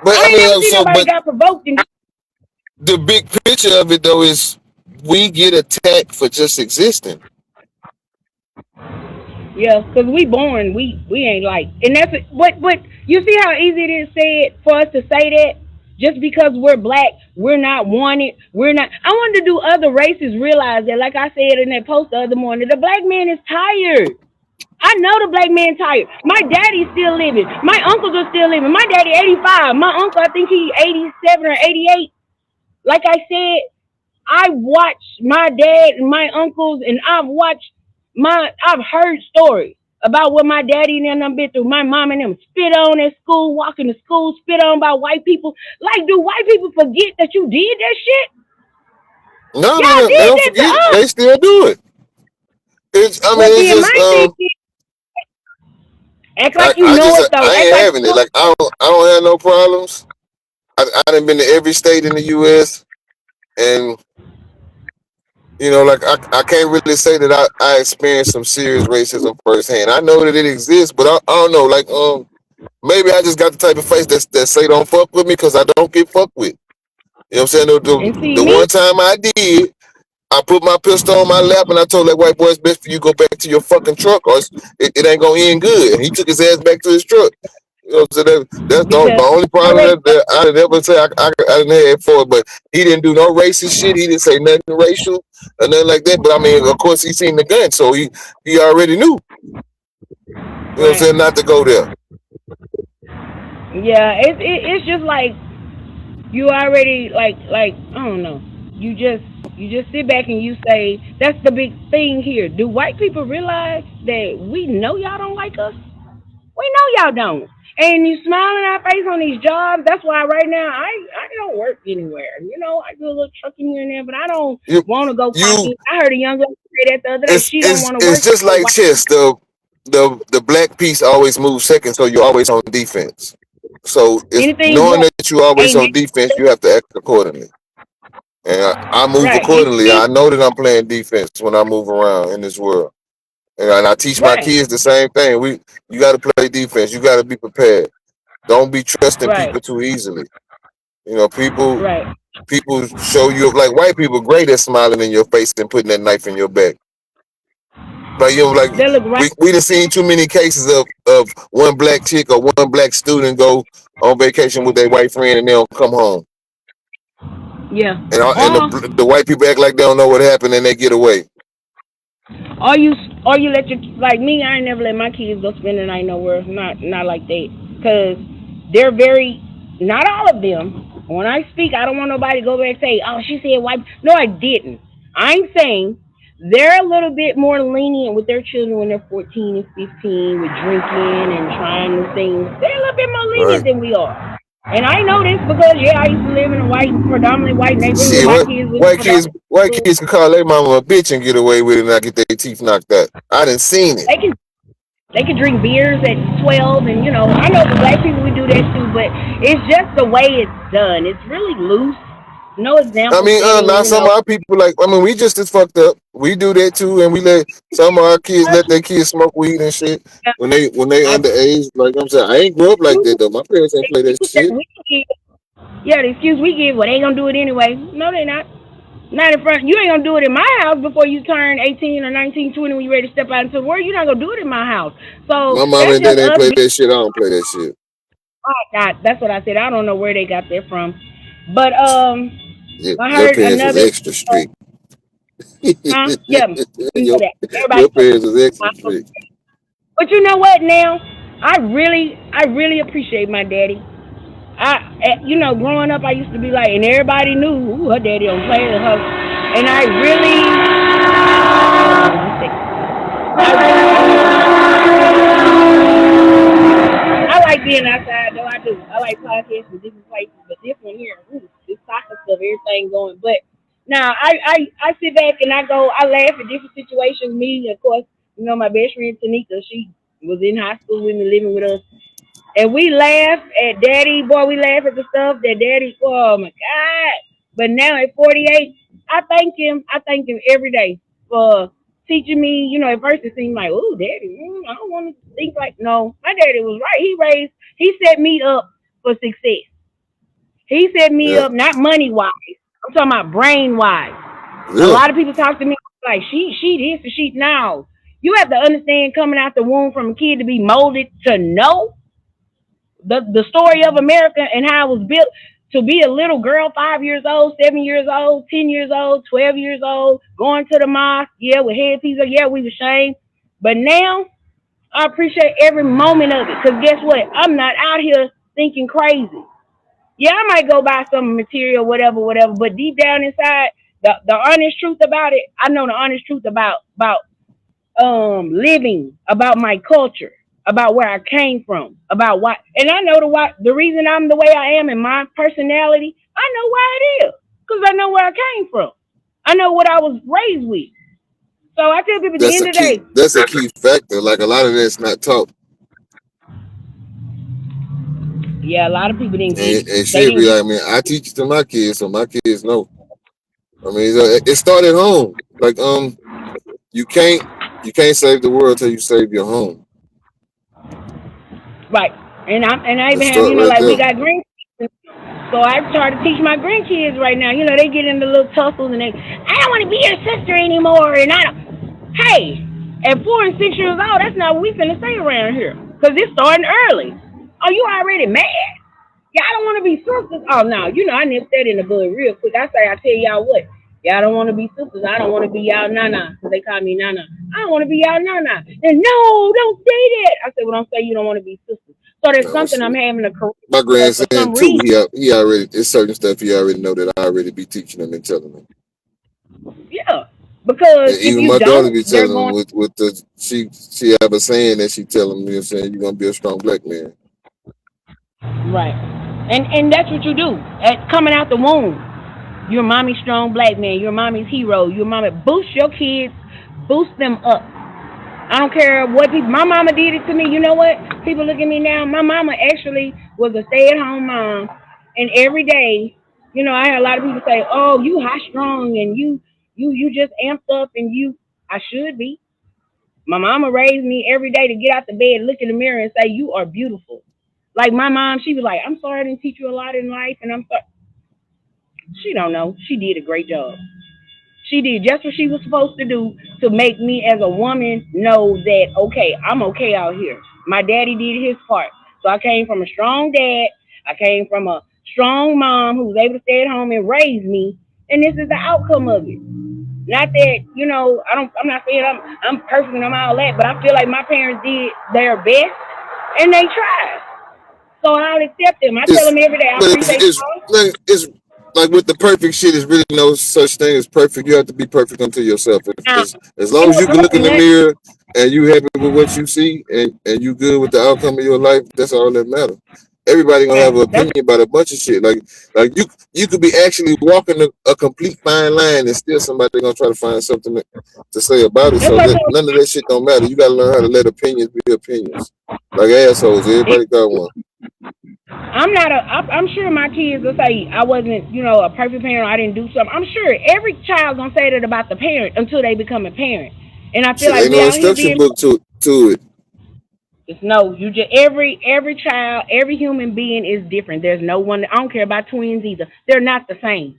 But I I ain't never mean, seen so nobody but got provoked and the big picture of it though is we get attacked for just existing. yeah, because we born, we ain't like, and that's but you see how easy it is said for us to say that just because we're black, we're not wanted, we're not. I wanted to do other races realize that, like I said in that post the other morning, the black man is tired. I know the black man tired. My daddy's still living. My uncles are still living. My daddy 85. My uncle, I think he 87 or 88. Like I said, I watched my dad and my uncles, and I've heard stories about what my daddy and them been through. My mom and them spit on at school, walking to school, spit on by white people. Like, do white people forget that you did that shit? No, Y'all they did don't that to forget. us. They still do it. I mean, But it's then just my thing is, act like you I know just it though. I Act ain't like having you it. Like I don't have no problems. I done been to every state in the U.S. and like I can't really say that I experienced some serious racism firsthand. I know that it exists, but I don't know. Like maybe I just got the type of face that say don't fuck with me because I don't get fucked with. You know what I'm saying? and see The me. one time I did, I put my pistol on my lap and I told that white boy it's best for you go back to your fucking truck or it ain't gonna end good. And he took his ass back to his truck. You know, so that's Because the only problem already that I didn't ever say I didn't have for it. But he didn't do no racist shit. He didn't say nothing racial or nothing like that. But I mean, of course, he seen the gun, so he already knew. You know what I'm saying? right. Not to go there. Yeah, it's just like you already like I don't know. You just sit back and you say that's the big thing here. Do white people realize that we know y'all don't like us? We know y'all don't. And you smile in our face on these jobs. That's why right now I don't work anywhere. You know, I do a little trucking here and there, but I don't You want to go clock you in. I heard a young lady say that the other day. She don't want to it's work just for a like white. chess. The black piece always moves second, so you're always on defense. So it's Anything knowing black that you're always ain't on defense, you have to act accordingly. And I move right. accordingly. I know that I'm playing defense when I move around in this world. And I teach my Right, kids the same thing. You got to play defense. You got to be prepared. Don't be trusting right, people too easily. You know, right. people show you like white people great at smiling in your face and putting that knife in your back. But like They look right. we done seen too many cases of one black chick or one black student go on vacation with their white friend and they don't come home. Yeah. And the white people act like they don't know what happened and they get away. Or you or you let your like me. I ain't never let my kids go spend the night nowhere. Not like that. Cause they're very not all of them. When I speak, I don't want nobody to go back and say, "Oh, she said white." No, I didn't. I'm saying they're a little bit more lenient with their children when they're 14 and 15 with drinking and trying new things. They're a little bit more lenient Right. than we are. And I know this because I used to live in a predominantly white neighborhood. Shit, My what kids was predominantly white kids can call their mama a bitch and get away with it and not get their teeth knocked out. I done seen it. they can they can drink beers at 12, and I know the black people we do that too, but it's just the way it's done. It's really loose. no I example mean, setting, now some of our people like, I mean, we just as fucked up. We do that too, and we let some of our kids let their kids smoke weed and shit when they I underage. Like I'm saying, I ain't grew up like that though. My parents ain't play that that shit. we give, yeah, the excuse we give, well, they gonna do it anyway. No, they not. Not in front. You ain't gonna do it in my house before you turn 18 or 19, 20 when you ready to step out into the world. You're not gonna do it in my house. So My mom that's and dad just ain't us play being that shit. I don't play that shit. God. That's what I said. I don't know where they got that from. But I Your heard parents was another. extra strict. Huh? Yeah, you know your that. Everybody your parents was extra strict. but you know what? Now I really appreciate my daddy. Growing up, I used to be like, and everybody knew, ooh, her daddy don't play with her, and I really, I like being outside though. I do. I like podcasts in different places, but this one here, ooh, this soccer stuff, everything going. But now I sit back and I laugh at different situations. Me, of course, my best friend Tanika, she was in high school with me, living with us. And we laugh at daddy, boy, we laugh at the stuff that daddy, oh my God. But now at 48, I thank him. I thank him every day for teaching me. At first it seemed like, oh, daddy, I don't want to think like, no, my daddy was right. He set me up for success. He set me Yeah, up, not money wise. I'm talking about brain wise. A yeah. lot of people talk to me like, she this and she, now. You have to understand coming out the womb from a kid to be molded to know the story of America and how it was built to be a little girl, 5 years old, 7 years old, 10 years old, 12 years old, going to the mosque, yeah, with headpiece, yeah, we were ashamed. But now I appreciate every moment of it because guess what? I'm not out here thinking crazy. Yeah, I might go buy some material, whatever, whatever, but deep down inside, the honest truth about it, I know the honest truth about living, about my culture, about where I came from, about why, and I know the reason I'm the way I am in my personality. I know why it is because I know where I came from. I know what I was raised with. So I tell people at the That's end a of the key. day, That's a key factor. Like a lot of that's not taught, yeah, a lot of people didn't get it. and They she'll didn't be get like, man, I teach it to my kids, so my kids know. I mean, it started home. Like you can't you can't save the world till you save your home. right. And I Let's even have start right like we there. got grandkids. So I try to teach my grandkids right now. They get into little tussles and I don't want to be your sister anymore. And I don't. Hey, at 4 and 6 years old, that's not what we finna say around here. Cause it's starting early. Oh, you already mad? Yeah, I don't want to be sisters. Oh no, I nipped that in the bud real quick. I tell y'all what. Y'all don't want to be sisters. I don't want to be y'all nana. Cause they call me nana. I don't want to be y'all nana. And no, don't say that. I said, well, don't say you don't want to be sisters. So there's No something I'm shit. having a career My for grandson some too. reason. He already. It's certain stuff he already know that I already be teaching him and telling him. Yeah, because And if even you my daughter don't, be they're telling him going with the she have a saying that she tell him, you know what I'm saying, you're gonna be a strong black man. right. And that's what you do. Coming out the womb, you're mommy's strong black man. You're mommy's hero. You're mommy. Boost your kids. Boost them up. I don't care what people. My mama did it to me. You know what? People look at me now. My mama actually was a stay-at-home mom, and every day, I had a lot of people say, "Oh, you high strong, and you just amped up, and you." I should be. My mama raised me every day to get out the bed, look in the mirror, and say, "You are beautiful." Like my mom, she was like, "I'm sorry I didn't teach you a lot in life," and I'm sorry. She don't know. She did a great job. She did just what she was supposed to do to make me as a woman know that okay, I'm okay out here. My daddy did his part. So I came from a strong dad. I came from a strong mom who was able to stay at home and raise me. And this is the outcome of it. Not that, I'm not saying I'm perfect and I'm all that, but I feel like my parents did their best and they tried. So I'll accept them. I tell It's them every day, I but appreciate you. it's like with the perfect shit, is really no such thing as perfect. You have to be perfect unto yourself. Now, As long ain't as no you can look in perfect the nothing. mirror and you happy with what you see and you good with the outcome of your life, that's all that matters. Everybody gonna have an That's opinion about a bunch of shit. Like you could be actually walking a complete fine line and still somebody gonna try to find something to say about it. that's So what I that told none of that shit don't matter. You gotta learn how to let opinions be opinions. Like assholes, you. everybody got one. I'm sure my kids will say I wasn't, a perfect parent. Or I didn't do something. I'm sure every child gonna say that about the parent until they become a parent. And I feel Shit, like ain't we no out here instruction being book to it. just no. You just every child, every human being is different. There's no one. I don't care about twins either. They're not the same.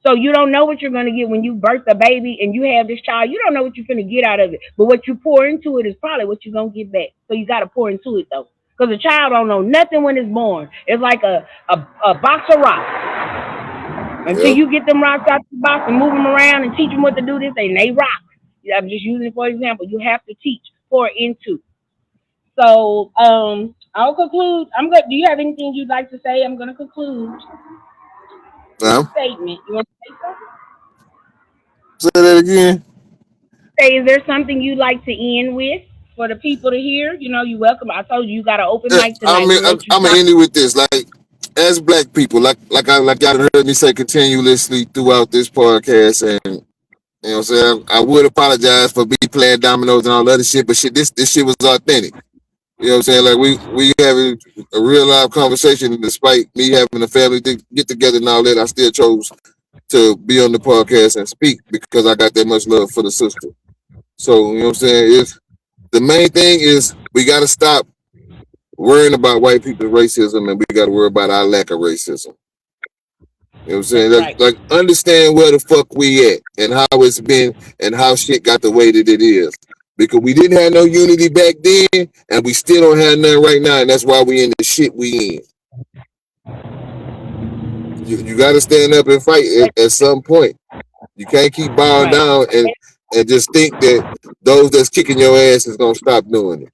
So you don't know what you're gonna get when you birth a baby and you have this child. You don't know what you're gonna get out of it. But what you pour into it is probably what you're gonna get back. So you gotta pour into it though. Because a child don't know nothing when it's born. It's like a box of rocks. Until Yeah. you get them rocks out the box and move them around and teach them what to do, this and they rock. I'm just using it for example. You have to teach, pour into. So I'll conclude. I'm good. Do you have anything you'd like to say? I'm gonna conclude this Now, statement. You want to say something? say that again. Say, is there something you'd like to end with for the people to hear? You're welcome. I told you you got an open Yeah, mic tonight. We'll let you I'm gonna talk. end it with this. Like, as black people, like y'all heard me say continuously throughout this podcast, and you know what I'm saying, I would apologize for me playing dominoes and all that other shit, but shit, this shit was authentic. You know what I'm saying? Like we having a real live conversation, and despite me having a family to get together and all that, I still chose to be on the podcast and speak because I got that much love for the sister. So you know what I'm saying? If the main thing is we gotta stop worrying about white people's racism and we gotta worry about our lack of racism. You know what I'm saying? That's right. Like understand where the fuck we at and how it's been and how shit got the way that it is. Because we didn't have no unity back then and we still don't have none right now, and that's why we in the shit we in. You gotta stand up and fight at some point. You can't keep bowing Right. down and just think that those that's kicking your ass is gonna stop doing it.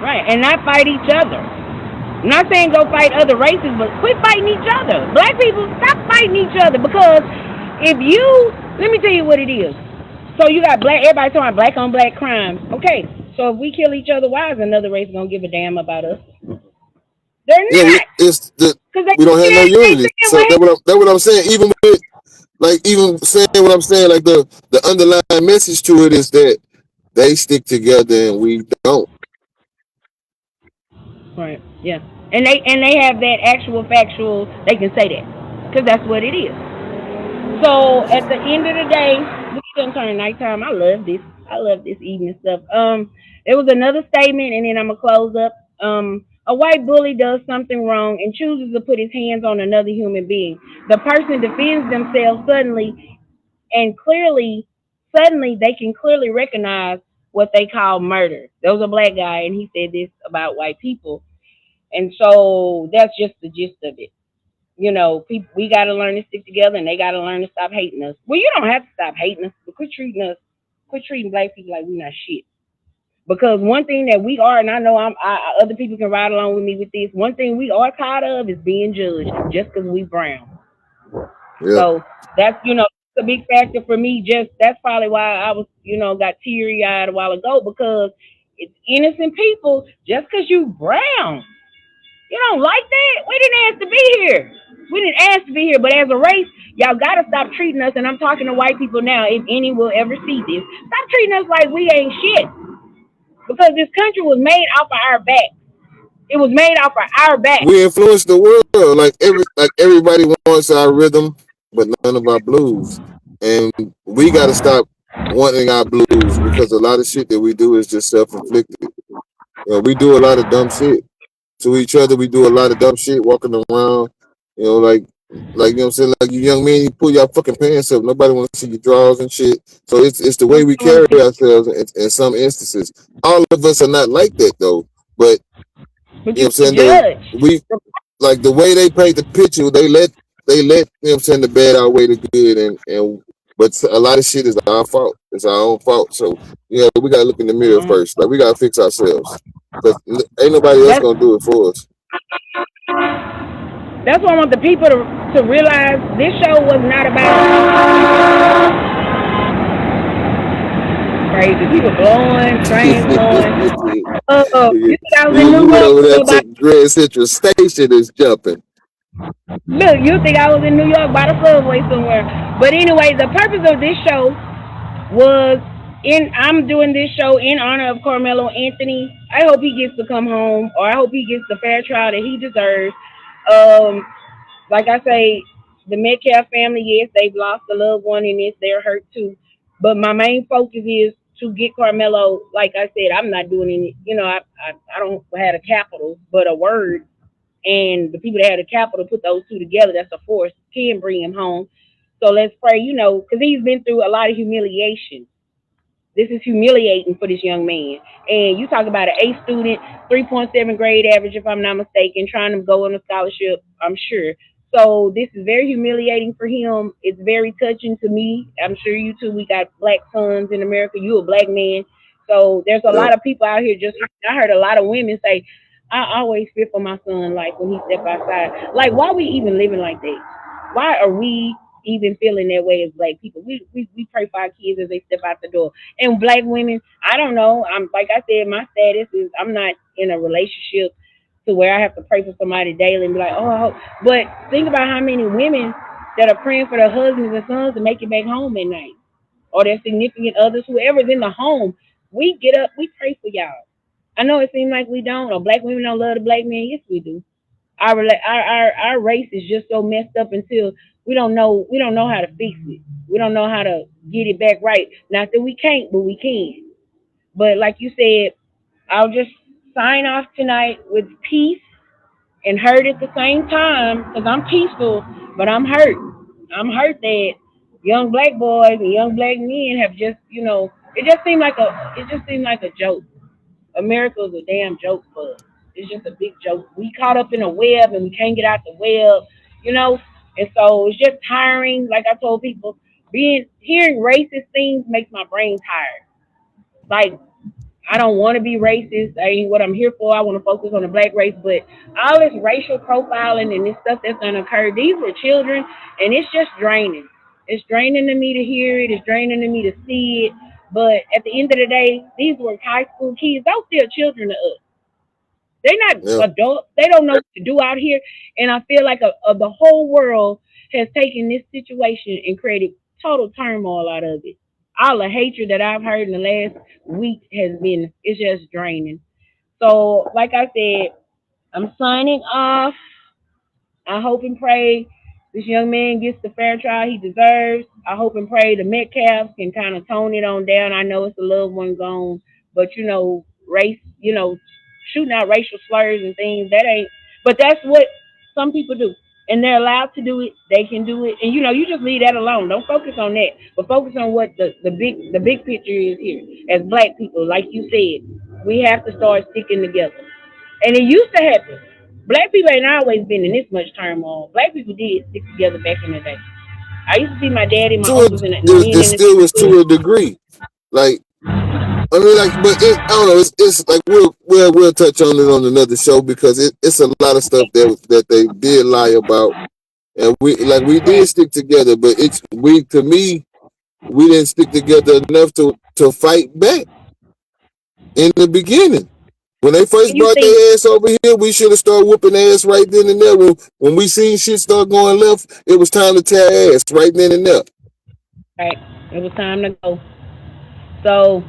Right. And not fight each other. I'm not saying go fight other races, but quit fighting each other. Black people, stop fighting each other because if you, let me tell you what it is. So you got everybody talking about black on black crimes. Okay, so if we kill each other, why is another race gonna give a damn about us? They're Yeah, not, it's the because we don't have no they unity. saying So that what I'm saying. Even saying what I'm saying, like the underlying message to it is that they stick together and we don't. right, yeah, and they have that actual factual. They can say that because that's what it is. So at the end of the day, we done turn nighttime. I love this. I love this evening stuff. There was another statement, and then I'm gonna close up. A white bully does something wrong and chooses to put his hands on another human being. The person defends themselves suddenly, and suddenly they can clearly recognize what they call murder. There was a black guy, and he said this about white people, and so that's just the gist of it. People, we got to learn to stick together, and they got to learn to stop hating us. Well, you don't have to stop hating us, but quit treating black people like we're not shit. Because one thing that we are, and I know other people can ride along with me with this. One thing we are tired of is being judged just because we brown. Yeah. So that's a big factor for me. Just that's probably why I was got teary eyed a while ago because it's innocent people just because you brown. You don't like that? We didn't ask to be here. We didn't ask to be here, but as a race, y'all gotta stop treating us. And I'm talking to white people now, if any will ever see this. Stop treating us like we ain't shit. Because this country was made off of our back. It was made off of our back. We influence the world. Like everybody wants our rhythm, but none of our blues. And we got to stop wanting our blues because a lot of shit that we do is just self-inflicted. We do a lot of dumb shit to each other. We do a lot of dumb shit walking around. Like you know what I'm saying. Like you young men, you pull your fucking pants up. Nobody wants to see your drawers and shit. So it's the way we carry ourselves in some instances. All of us are not like that though. But But you know you what I'm saying. judge. We like the way they paint the picture. They let you know what I'm saying, the bad outweigh the good, and but a lot of shit is our fault. It's our own fault. So we gotta look in the mirror first. Like we gotta fix ourselves because ain't nobody else That's gonna do it for us. that's why I want the people to realize this show was not about crazy people blowing, trains blowing. You think I was in New We went York? over there So to Grand Central Station is jumping. Look, you think I was in New York by the subway somewhere. But anyway, the purpose of this show was I'm doing this show in honor of Carmelo Anthony. I hope he gets to come home, or I hope he gets the fair trial that he deserves. Um, like I say, the Metcalf family, yes, they've lost a loved one, and yes, they're hurt too. But my main focus is to get Carmelo. Like I said, I'm not doing any. I don't have a capital, but a word, and the people that have the capital put those two together. That's a force. Can bring him home. So let's pray. Because he's been through a lot of humiliation. This is humiliating for this young man. And you talk about an A student, 3.7 grade average, if I'm not mistaken, trying to go on a scholarship, I'm sure. So this is very humiliating for him. It's very touching to me. I'm sure you too. We got black sons in America. You a black man. So there's a Yep. lot of people out here. I heard a lot of women say, I always fear for my son, like when he step outside. Like, why are we even living like that? Why are we even feeling that way as black people? We pray for our kids as they step out the door. And black women, I don't know. I'm like I said, my status is I'm not in a relationship to where I have to pray for somebody daily and be like, oh, I hope. But think about how many women that are praying for their husbands and sons to make it back home at night, or their significant others, whoever's in the home. We get up, we pray for y'all. I know it seems like we don't, or black women don't love the black man. Yes, we do. Our race is just so messed up until we don't know how to fix it. We don't know how to get it back right. Not that we can't, but we can. But like you said, I'll just sign off tonight with peace and hurt at the same time because I'm peaceful, but I'm hurt. I'm hurt that young black boys and young black men have just. It just seemed like a joke. America's a damn joke for us. It's just a big joke. We caught up in a web and we can't get out the web, you know. And so it's just tiring. Like I told people, being hearing racist things makes my brain tired. Like I don't want to be racist. I ain't what I'm here for. I want to focus on the black race. But all this racial profiling and this stuff that's gonna occur, these were children, and it's just draining. It's draining to me to hear it. It's draining to me to see it. But at the end of the day, these were high school kids. Those still children to us. They're Yep. not adults. They don't know what to do out here. And I feel like the whole world has taken this situation and created total turmoil out of it. All the hatred that I've heard in the last week it's just draining. So, like I said, I'm signing off. I hope and pray this young man gets the fair trial he deserves. I hope and pray the Metcalfs can kind of tone it on down. I know it's a loved one gone, but race, shooting out racial slurs and things, that ain't, but that's what some people do. And they're allowed to do it. They can do it. And you just leave that alone. Don't focus on that. But focus on what the big picture is here. As black people, like you said, we have to start sticking together. And it used to happen. Black people ain't always been in this much turmoil. Black people did stick together back in the day. I used to see my daddy, my To uncles, and men it in the still is to a degree. Like I mean, like, but I don't know. It's like we'll touch on it on another show because it's a lot of stuff that they did lie about, and we did right. stick together, but it's we to me we didn't stick together enough to fight back in the beginning. When they first And you brought think, their ass over here, we should have started whooping ass right then and there. When we seen shit start going left, it was time to tear ass right then and there. right, it was time to go. So,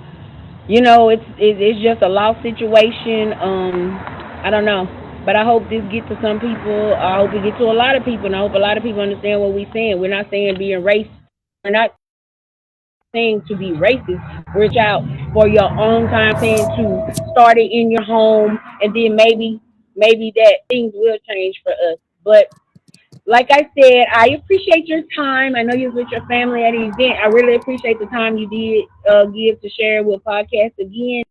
it's just a lost situation. I don't know. But I hope this gets to some people. I hope it gets to a lot of people, and I hope a lot of people understand what we're saying. We're not saying being racist. We're not saying to be racist. Reach out for your own kind, saying to start it in your home, and then maybe that things will change for us. But like I said, I appreciate your time. I know you was with your family at the event. I really appreciate the time you did give to share with podcast again.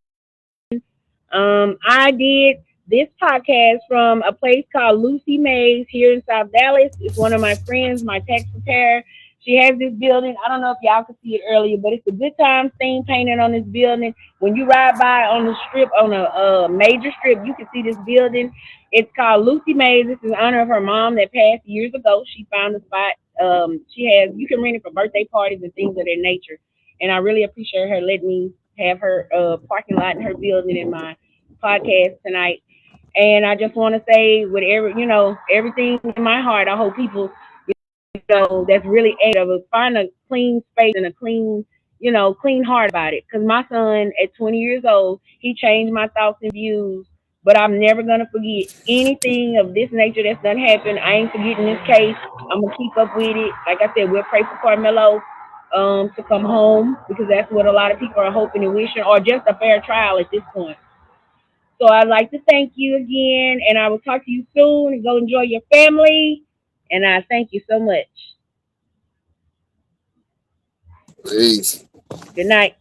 I did this podcast from a place called Lucy Mays here in South Dallas. It's one of my friends, my tax preparer. She has this building. I don't know if y'all could see it earlier, but it's a good time stain painted on this building. When you ride by on the strip, on a major strip, you can see this building. It's called Lucy Mays. This is in honor of her mom that passed years ago. She found the spot. You can rent it for birthday parties and things of that nature. And I really appreciate her letting me have her parking lot in her building in my podcast tonight. And I just want to say, with everything in my heart, I hope people, that's really of find a clean space and a clean, you know, clean heart about it. Because my son, at 20 years old, he changed my thoughts and views. But I'm never gonna forget anything of this nature that's done happened. I ain't forgetting this case. I'm gonna keep up with it. Like I said, we'll pray for Carmelo to come home because that's what a lot of people are hoping and wishing, or just a fair trial at this point. So I'd like to thank you again, and I will talk to you soon. And go enjoy your family, and I thank you so much. Peace. Good night.